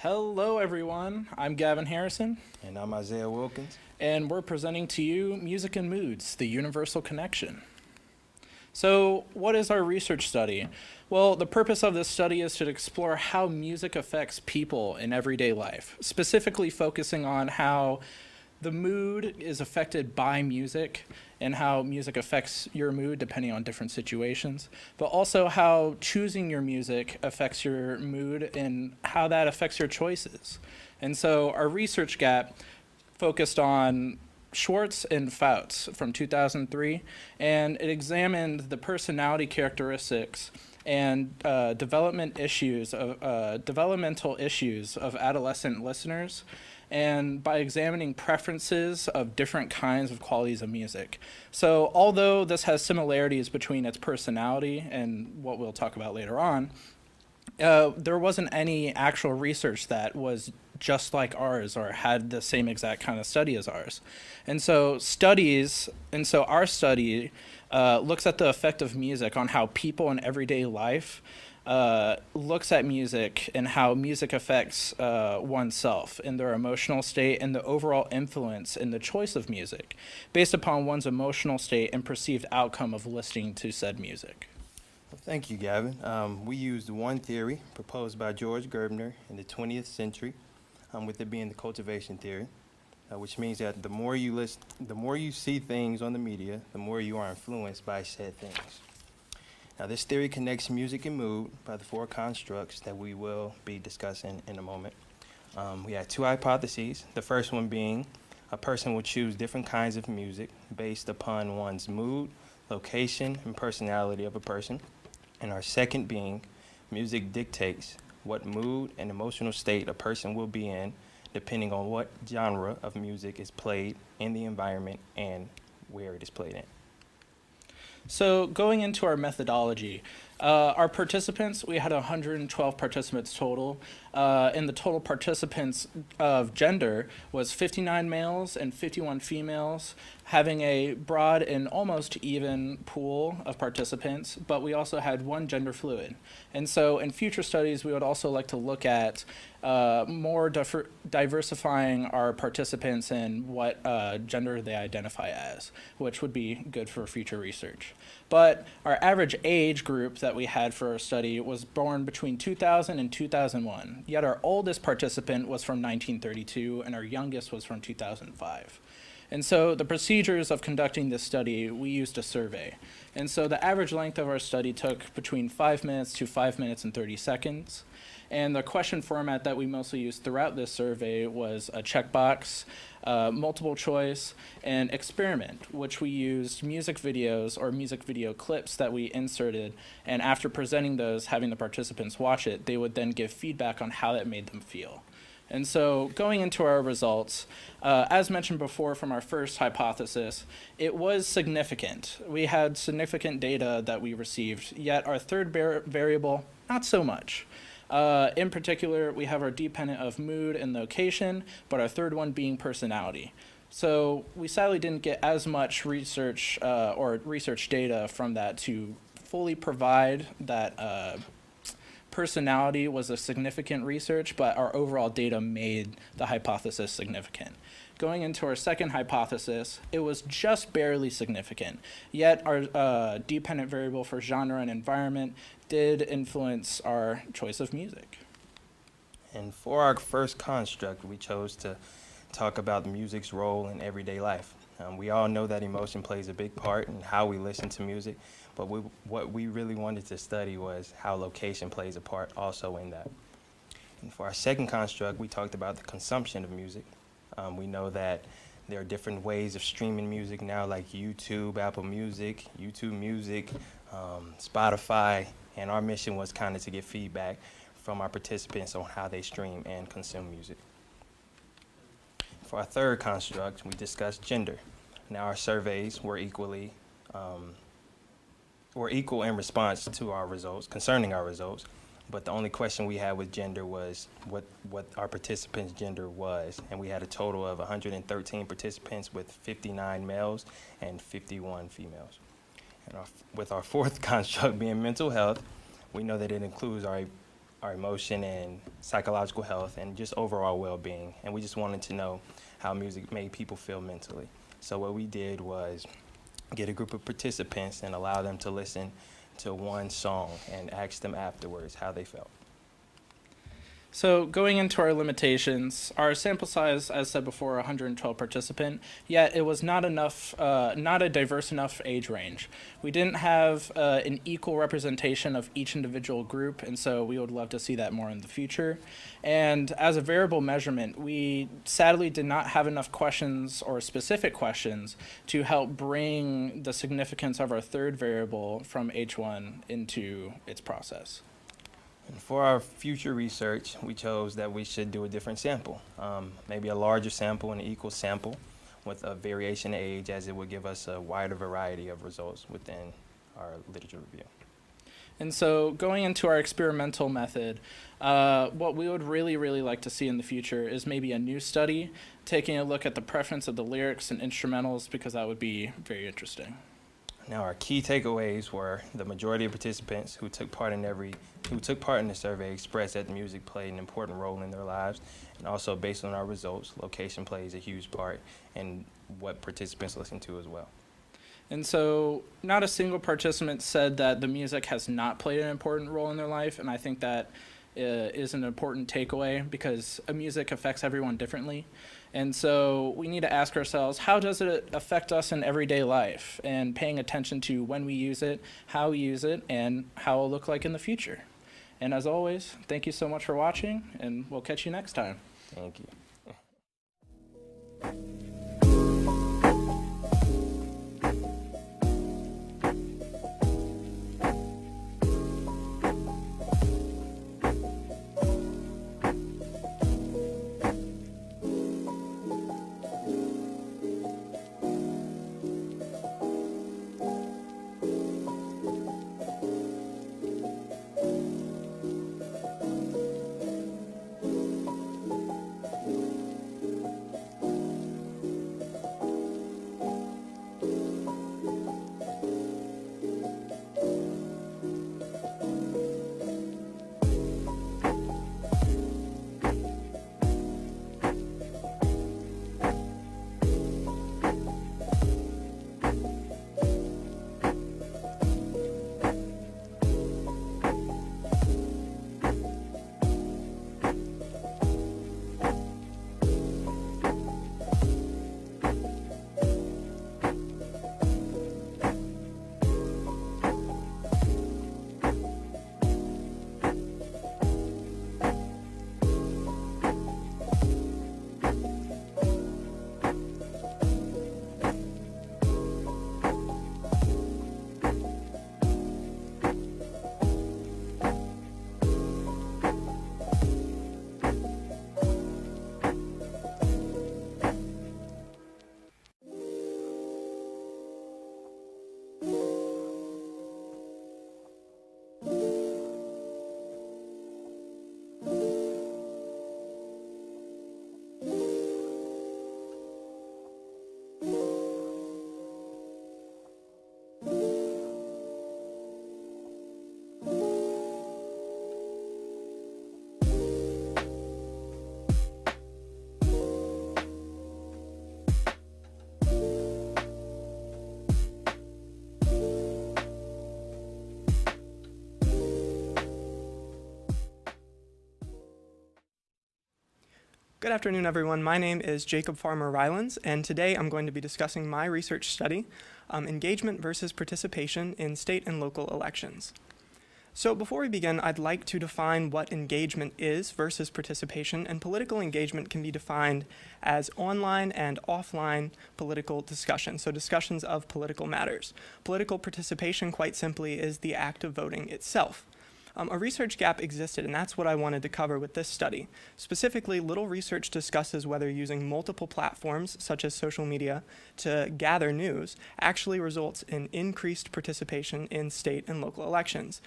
Hello, everyone. I'm Gavin Harrison, And I'm Isaiah Wilkins. and we're presenting to you Music and Moods, the Universal Connection. So, what is our research study? Well, the purpose of this study is to explore how music affects people in everyday life, specifically focusing on how the mood is affected by music and how music affects your mood depending on different situations, but also how choosing your music affects your mood and how that affects your choices. And so our research gap focused on Schwartz and Fouts from 2003, and it examined the personality characteristics and developmental issues of adolescent listeners, and by examining preferences of different kinds of qualities of music. So although this has similarities between its personality and what we'll talk about later on, there wasn't any actual research that was just like ours or had the same exact kind of study as ours. And so our study looks at the effect of music on how people in everyday life looks at music and how music affects oneself in their emotional state and the overall influence in the choice of music based upon one's emotional state and perceived outcome of listening to said music. Well, thank you, Gavin. We used one theory proposed by George Gerbner in the 20th century, with it being the cultivation theory, which means that the more you see things on the media, the more you are influenced by said things. Now, this theory connects music and mood by the four constructs that we will be discussing in a moment. We had two hypotheses. The first one being a person will choose different kinds of music based upon one's mood, location, and personality of a person. And our second being music dictates what mood and emotional state a person will be in depending on what genre of music is played in the environment and where it is played in. So going into our methodology, our participants, we had 112 participants total, and the total participants of gender was 59 males and 51 females, having a broad and almost even pool of participants, but we also had one gender fluid. And so in future studies, we would also like to look at more diversifying our participants and what gender they identify as, which would be good for future research. But our average age group that we had for our study was born between 2000 and 2001, yet our oldest participant was from 1932 and our youngest was from 2005. And so the procedures of conducting this study, we used a survey. And so the average length of our study took between 5 minutes to 5 minutes and 30 seconds. And the question format that we mostly used throughout this survey was a checkbox, multiple choice, and experiment, which we used music videos or music video clips that we inserted. And after presenting those, having the participants watch it, they would then give feedback on how that made them feel. And so going into our results, as mentioned before from our first hypothesis, it was significant. We had significant data that we received, yet our third variable, not so much. In particular, we have our dependent of mood and location, but our third one being personality. So we sadly didn't get as much research or research data from that to fully provide that personality was a significant research, but our overall data made the hypothesis significant. Going into our second hypothesis, it was just barely significant, yet our dependent variable for genre and environment did influence our choice of music. And for our first construct, we chose to talk about music's role in everyday life. We all know that emotion plays a big part in how we listen to music, but what we really wanted to study was how location plays a part also in that. And for our second construct, we talked about the consumption of music. We know that there are different ways of streaming music now, like YouTube, Apple Music, Spotify, and our mission was kind of to get feedback from our participants on how they stream and consume music. For our third construct, we discussed gender. Now our surveys were equal in response to our results, concerning our results, but the only question we had with gender was what our participants' gender was, and we had a total of 113 participants with 59 males and 51 females. And with our fourth construct being mental health, we know that it includes our emotion and psychological health and just overall well-being. And we just wanted to know how music made people feel mentally. So what we did was get a group of participants and allow them to listen to one song and ask them afterwards how they felt. So going into our limitations, our sample size, as said before, 112 participant, yet it was not enough, not a diverse enough age range. We didn't have an equal representation of each individual group, and so we would love to see that more in the future. And as a variable measurement, we sadly did not have enough questions or specific questions to help bring the significance of our third variable from H1 into its process. And for our future research, we chose that we should do a different sample, maybe a larger sample and an equal sample with a variation in age, as it would give us a wider variety of results within our literature review. And so going into our experimental method, what we would really like to see in the future is maybe a new study, taking a look at the preference of the lyrics and instrumentals, because that would be very interesting. Now, our key takeaways were the majority of participants who took part in the survey expressed that the music played an important role in their lives, and also based on our results, location plays a huge part in what participants listen to as well. And so not a single participant said that the music has not played an important role in their life, and I think that is an important takeaway, because music affects everyone differently. And so we need to ask ourselves, how does it affect us in everyday life? And paying attention to when we use it, how we use it, and how it'll look like in the future. And as always, thank you so much for watching, and we'll catch you next time. Thank you. Good afternoon, everyone. My name is Jacob Farmer-Rylands, and today I'm going to be discussing my research study, engagement versus participation in state and local elections. So before we begin, I'd like to define what engagement is versus participation, and political engagement can be defined as online and offline political discussion, so discussions of political matters. Political participation, quite simply, is the act of voting itself. A research gap existed, and that's what I wanted to cover with this study. Specifically, little research discusses whether using multiple platforms, such as social media, to gather news actually results in increased participation in state and local elections,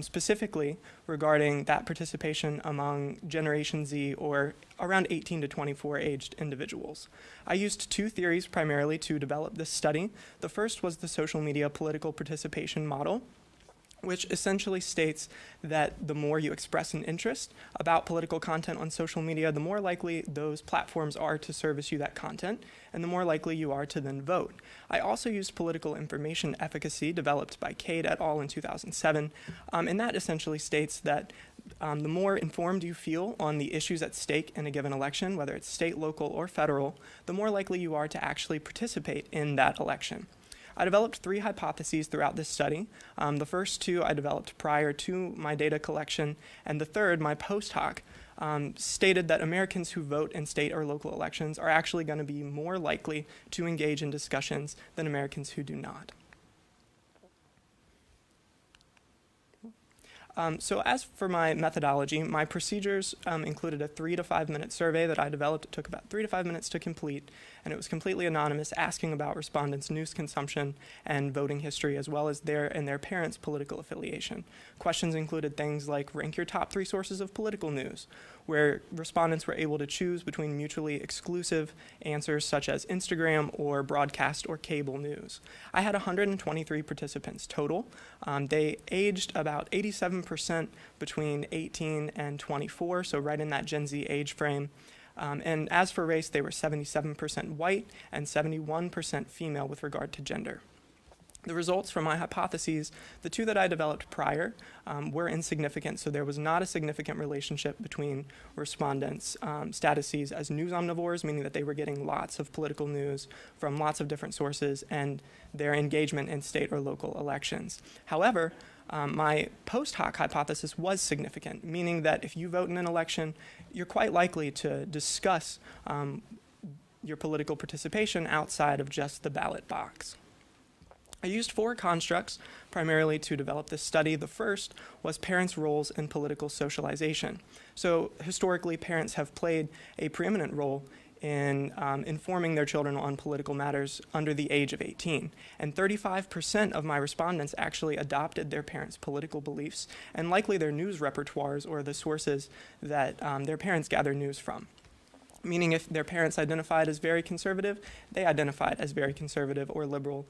specifically regarding that participation among Generation Z, or around 18 to 24 aged individuals. I used two theories primarily to develop this study. The first was the social media political participation model, which essentially states that the more you express an interest about political content on social media, the more likely those platforms are to service you that content, and the more likely you are to then vote. I also used political information efficacy developed by Cade et al. In 2007, and that essentially states that the more informed you feel on the issues at stake in a given election, whether it's state, local, or federal, the more likely you are to actually participate in that election. I developed 3 hypotheses throughout this study. The first 2 I developed prior to my data collection, and the third, my post hoc, stated that Americans who vote in state or local elections are actually going to be more likely to engage in discussions than Americans who do not. So as for my methodology, my procedures included a 3 to 5 minute survey that I developed. It took about 3 to 5 minutes to complete, and it was completely anonymous, asking about respondents' news consumption and voting history, as well as their and their parents' political affiliation. Questions included things like rank your top 3 sources of political news, where respondents were able to choose between mutually exclusive answers such as Instagram or broadcast or cable news. I had 123 participants total. They aged about 87% between 18 and 24, so right in that Gen Z age frame. And as for race, they were 77% white and 71% female with regard to gender. The results from my hypotheses, the 2 that I developed prior, were insignificant, so there was not a significant relationship between respondents' statuses as news omnivores, meaning that they were getting lots of political news from lots of different sources, and their engagement in state or local elections. However, my post hoc hypothesis was significant, meaning that if you vote in an election, you're quite likely to discuss your political participation outside of just the ballot box. I used 4 constructs primarily to develop this study. The first was parents' roles in political socialization. So historically, parents have played a preeminent role in informing their children on political matters under the age of 18. And 35% of my respondents actually adopted their parents' political beliefs and likely their news repertoires or the sources that their parents gather news from. Meaning if their parents identified as very conservative, they identified as very conservative or liberal,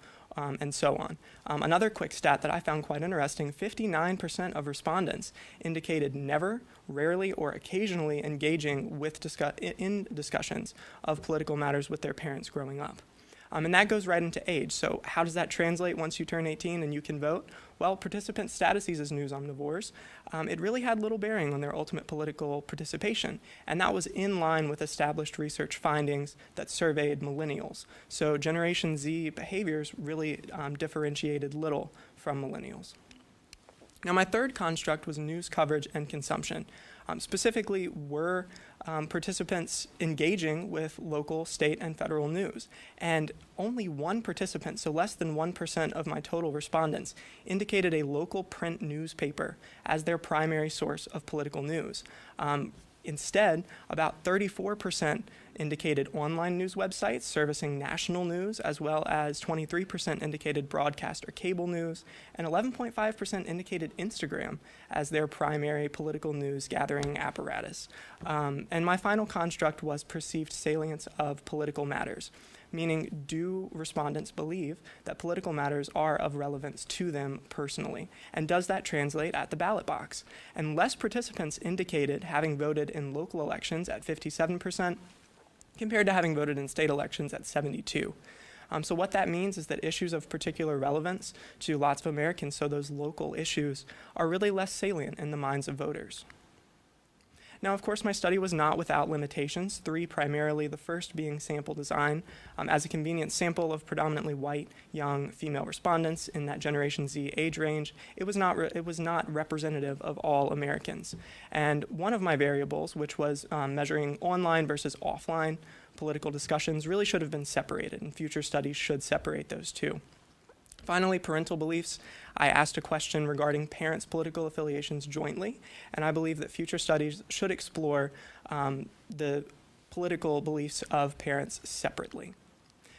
and so on. Another quick stat that I found quite interesting, 59% of respondents indicated never, rarely, or occasionally engaging with in discussions of political matters with their parents growing up. And that goes right into age. So how does that translate once you turn 18 and you can vote? Well, participant statuses as news omnivores, it really had little bearing on their ultimate political participation. And that was in line with established research findings that surveyed millennials. So Generation Z behaviors really differentiated little from millennials. Now, my third construct was news coverage and consumption. Specifically, were participants engaging with local, state, and federal news? And only 1 participant, so less than 1% of my total respondents, indicated a local print newspaper as their primary source of political news. Instead, about 34% indicated online news websites servicing national news, as well as 23% indicated broadcast or cable news, and 11.5% indicated Instagram as their primary political news gathering apparatus. And my final construct was perceived salience of political matters, meaning do respondents believe that political matters are of relevance to them personally? And does that translate at the ballot box? And less participants indicated having voted in local elections at 57% compared to having voted in state elections at 72%. So what that means is that issues of particular relevance to lots of Americans, so those local issues, are really less salient in the minds of voters. Now, of course, my study was not without limitations, 3 primarily, the first being sample design. As a convenient sample of predominantly white, young, female respondents in that Generation Z age range, it was not representative of all Americans. And one of my variables, which was measuring online versus offline political discussions, really should have been separated, and future studies should separate those 2. Finally, parental beliefs. I asked a question regarding parents' political affiliations jointly, and I believe that future studies should explore the political beliefs of parents separately.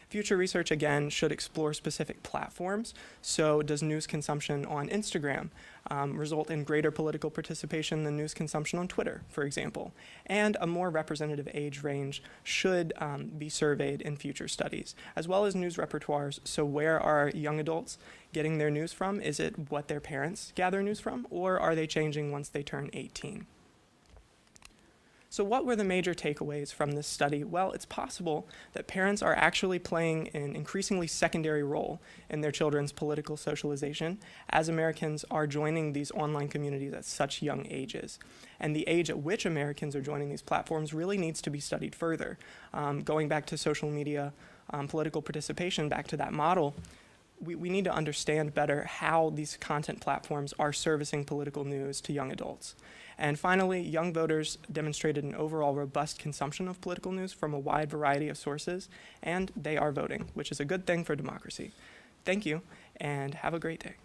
Future research, again, should explore specific platforms. So does news consumption on Instagram result in greater political participation than news consumption on Twitter, for example? And a more representative age range should be surveyed in future studies, as well as news repertoires. So where are young adults getting their news from? Is it what their parents gather news from, or are they changing once they turn 18? So what were the major takeaways from this study? Well, it's possible that parents are actually playing an increasingly secondary role in their children's political socialization as Americans are joining these online communities at such young ages. And the age at which Americans are joining these platforms really needs to be studied further. Going back to social media political participation, back to that model, we need to understand better how these content platforms are servicing political news to young adults. And finally, young voters demonstrated an overall robust consumption of political news from a wide variety of sources, and they are voting, which is a good thing for democracy. Thank you, and have a great day.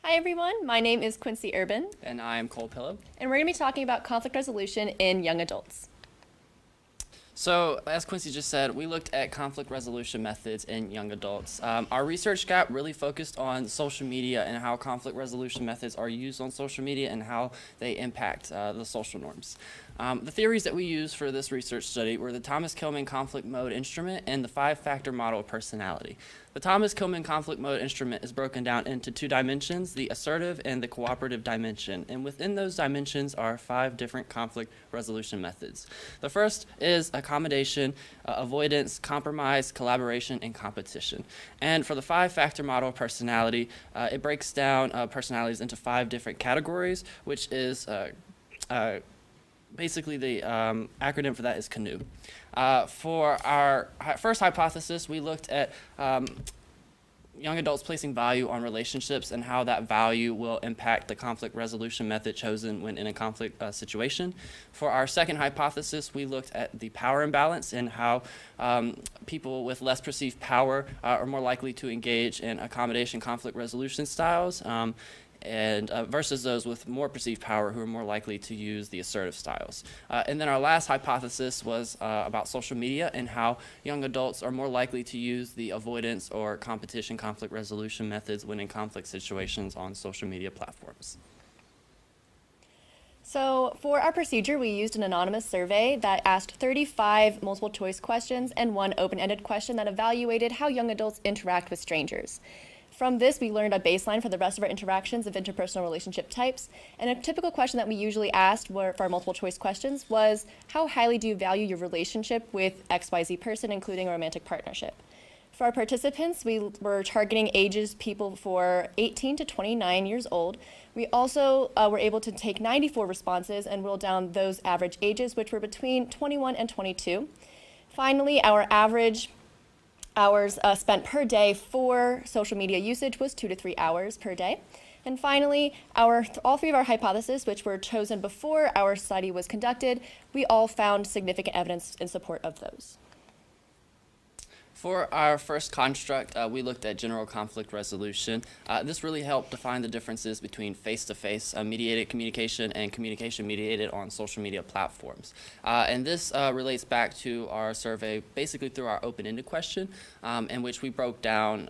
Hi everyone, my name is Quincey Urban, And I am Cole Pillow. and we're going to be talking about conflict resolution in young adults. So, as Quincy just said, we looked at conflict resolution methods in young adults. Our research got really focused on social media and how conflict resolution methods are used on social media and how they impact the social norms. The theories that we used for this research study were the Thomas-Kilmann conflict mode instrument and the 5-factor model of personality. The Thomas-Kilmann conflict mode instrument is broken down into 2 dimensions, the assertive and the cooperative dimension. And within those dimensions are 5 different conflict resolution methods. The first is accommodation, avoidance, compromise, collaboration, and competition. And for the 5-factor model of personality, it breaks down personalities into 5 different categories, which is basically the acronym for that is CANOE. For our first hypothesis, we looked at young adults placing value on relationships and how that value will impact the conflict resolution method chosen when in a conflict situation. For our second hypothesis, we looked at the power imbalance and how people with less perceived power are more likely to engage in accommodation conflict resolution styles. And versus those with more perceived power who are more likely to use the assertive styles. And then our last hypothesis was about social media and how young adults are more likely to use the avoidance or competition conflict resolution methods when in conflict situations on social media platforms. So for our procedure, we used an anonymous survey that asked 35 multiple choice questions and one open-ended question that evaluated how young adults interact with strangers. From this, we learned a baseline for the rest of our interactions of interpersonal relationship types. And a typical question that we usually asked for our multiple choice questions was, how highly do you value your relationship with XYZ person, including a romantic partnership? For our participants, we were targeting ages people for 18 to 29 years old. We also were able to take 94 responses and whittle down those average ages, which were between 21 and 22. Finally, our average hours spent per day for social media usage was 2 to 3 hours per day. And finally, all three of our hypotheses, which were chosen before our study was conducted, we all found significant evidence in support of those. For our first construct, we looked at general conflict resolution. This really helped define the differences between face-to-face mediated communication and communication mediated on social media platforms. And this relates back to our survey basically through our open-ended question, in which we broke down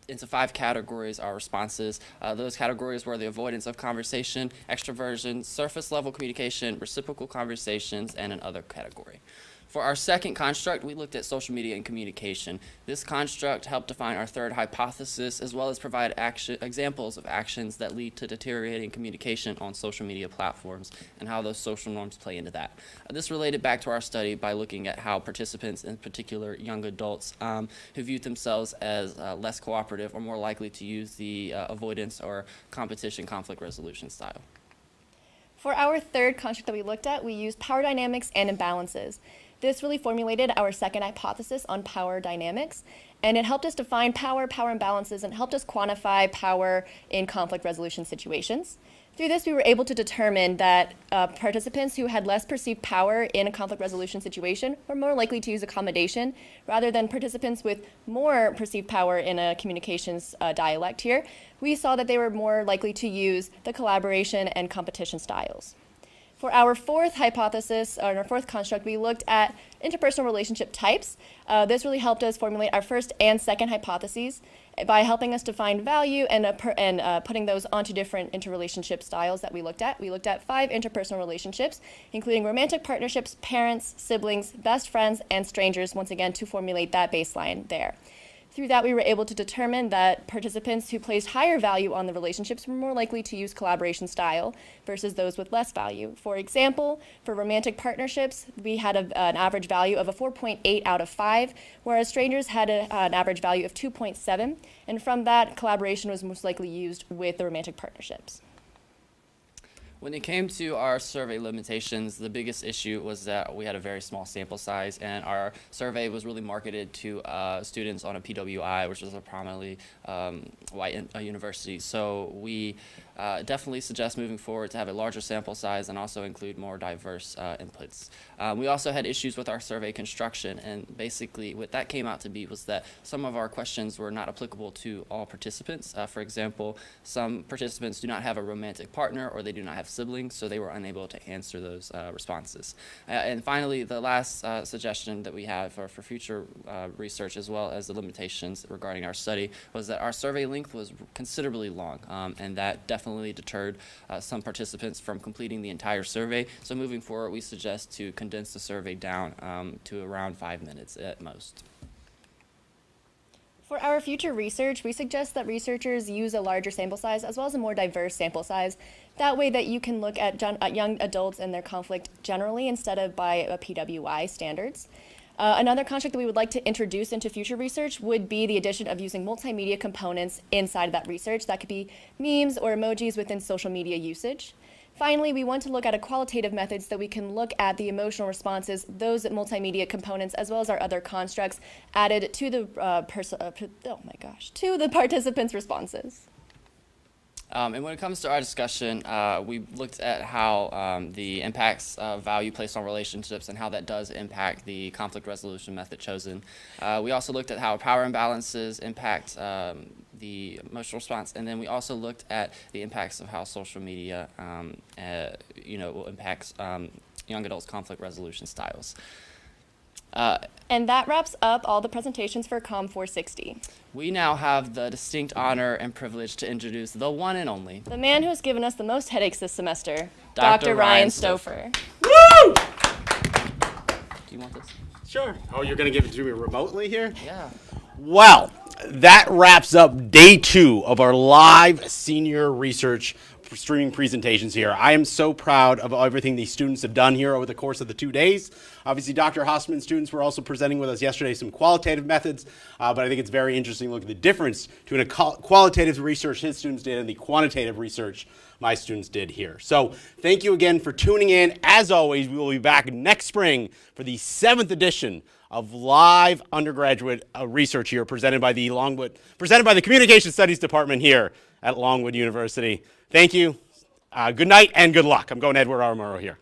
into 5 categories our responses. Those categories were the avoidance of conversation, extroversion, surface level communication, reciprocal conversations, and an other category. For our second construct, we looked at social media and communication. This construct helped define our third hypothesis, as well as provide examples of actions that lead to deteriorating communication on social media platforms and how those social norms play into that. This related back to our study by looking at how participants, in particular young adults, who viewed themselves as less cooperative or more likely to use the avoidance or competition conflict resolution style. For our third construct that we looked at, we used power dynamics and imbalances. This really formulated our second hypothesis on power dynamics, and it helped us define power imbalances, and helped us quantify power in conflict resolution situations. Through this, we were able to determine that participants who had less perceived power in a conflict resolution situation were more likely to use accommodation, rather than participants with more perceived power in a communications dialect here. We saw that they were more likely to use the collaboration and competition styles. For our fourth hypothesis, or our fourth construct, we looked at interpersonal relationship types. This really helped us formulate our first and second hypotheses by helping us define value and putting those onto different interrelationship styles that we looked at. We looked at 5 interpersonal relationships, including romantic partnerships, parents, siblings, best friends, and strangers, once again, to formulate that baseline there. Through that, we were able to determine that participants who placed higher value on the relationships were more likely to use collaboration style versus those with less value. For example, for romantic partnerships, we had an average value of a 4.8 out of 5, whereas strangers had an average value of 2.7, and from that, collaboration was most likely used with the romantic partnerships. When it came to our survey limitations, the biggest issue was that we had a very small sample size, and our survey was really marketed to students on a PWI, which is a prominently white university. So we definitely suggest moving forward to have a larger sample size and also include more diverse inputs. We also had issues with our survey construction, and basically what that came out to be was that some of our questions were not applicable to all participants. For example, some participants do not have a romantic partner, or they do not have siblings, so they were unable to answer those responses. And finally, the last suggestion that we have for future research, as well as the limitations regarding our study, was that our survey length was considerably long, and that definitely deterred some participants from completing the entire survey. So moving forward, we suggest to condense the survey down to around 5 minutes at most. For our future research, we suggest that researchers use a larger sample size as well as a more diverse sample size. That way that you can look at young adults and their conflict generally instead of by a PWI standards. Another construct that we would like to introduce into future research would be the addition of using multimedia components inside of that research. That could be memes or emojis within social media usage. Finally, we want to look at a qualitative methods that we can look at the emotional responses, those multimedia components, as well as our other constructs added to the to the participants' responses. And when it comes to our discussion, we looked at how the impacts of value placed on relationships and how that does impact the conflict resolution method chosen. We also looked at how power imbalances impact the emotional response, and then we also looked at the impacts of how social media, impacts young adults' conflict resolution styles. And that wraps up all the presentations for Com 460. We now have the distinct honor and privilege to introduce the one and only, The man who has given us the most headaches this semester, Dr. Dr. Ryan Ryan Stouffer. Woo! do you want this? Sure. Oh, you're going to give it to me remotely here? Yeah. Well, that wraps up day 2 of our live senior research streaming presentations here. I am so proud of everything these students have done here over the course of the 2 days. Obviously, Dr. Hossman's students were also presenting with us yesterday some qualitative methods, but I think it's very interesting to look at the difference between a qualitative research his students did and the quantitative research my students did here. So thank you again for tuning in. As always, we will be back next spring for the 7th edition of live undergraduate research here presented by the Communication Studies Department here at Longwood University. Thank you. Good night and good luck. I'm going Edward R. Murrow here.